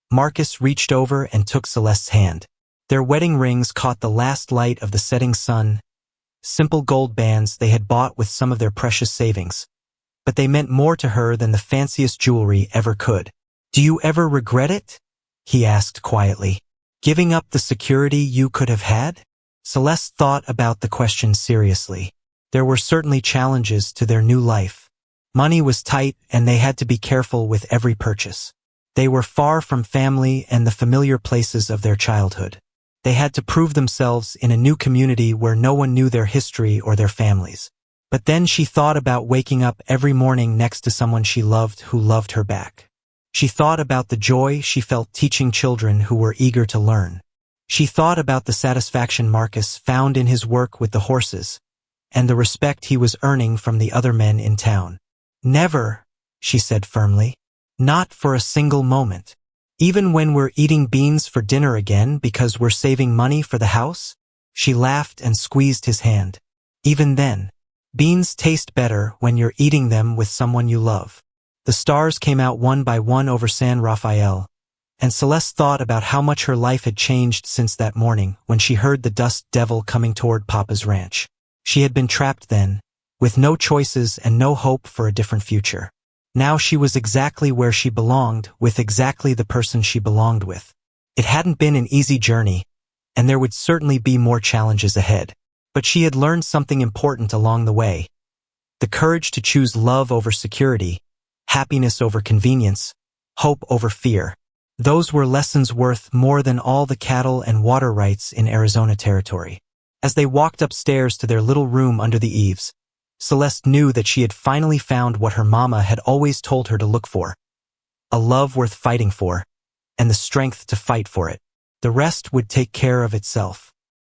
Marcus reached over and took Celeste's hand. Their wedding rings caught the last light of the setting sun, simple gold bands they had bought with some of their precious savings. But they meant more to her than the fanciest jewelry ever could. Do you ever regret it? He asked quietly. Giving up the security you could have had? Celeste thought about the question seriously. There were certainly challenges to their new life. Money was tight and they had to be careful with every purchase. They were far from family and the familiar places of their childhood. They had to prove themselves in a new community where no one knew their history or their families. But then she thought about waking up every morning next to someone she loved who loved her back. She thought about the joy she felt teaching children who were eager to learn. She thought about the satisfaction Marcus found in his work with the horses, and the respect he was earning from the other men in town. Never, she said firmly. Not for a single moment. Even when we're eating beans for dinner again because we're saving money for the house? She laughed and squeezed his hand. Even then, beans taste better when you're eating them with someone you love. The stars came out one by one over San Rafael, and Celeste thought about how much her life had changed since that morning when she heard the dust devil coming toward Papa's ranch. She had been trapped then, with no choices and no hope for a different future. Now she was exactly where she belonged, with exactly the person she belonged with. It hadn't been an easy journey, and there would certainly be more challenges ahead. But she had learned something important along the way. The courage to choose love over security, happiness over convenience, hope over fear. Those were lessons worth more than all the cattle and water rights in Arizona territory. As they walked upstairs to their little room under the eaves, Celeste knew that she had finally found what her mama had always told her to look for. A love worth fighting for, and the strength to fight for it. The rest would take care of itself.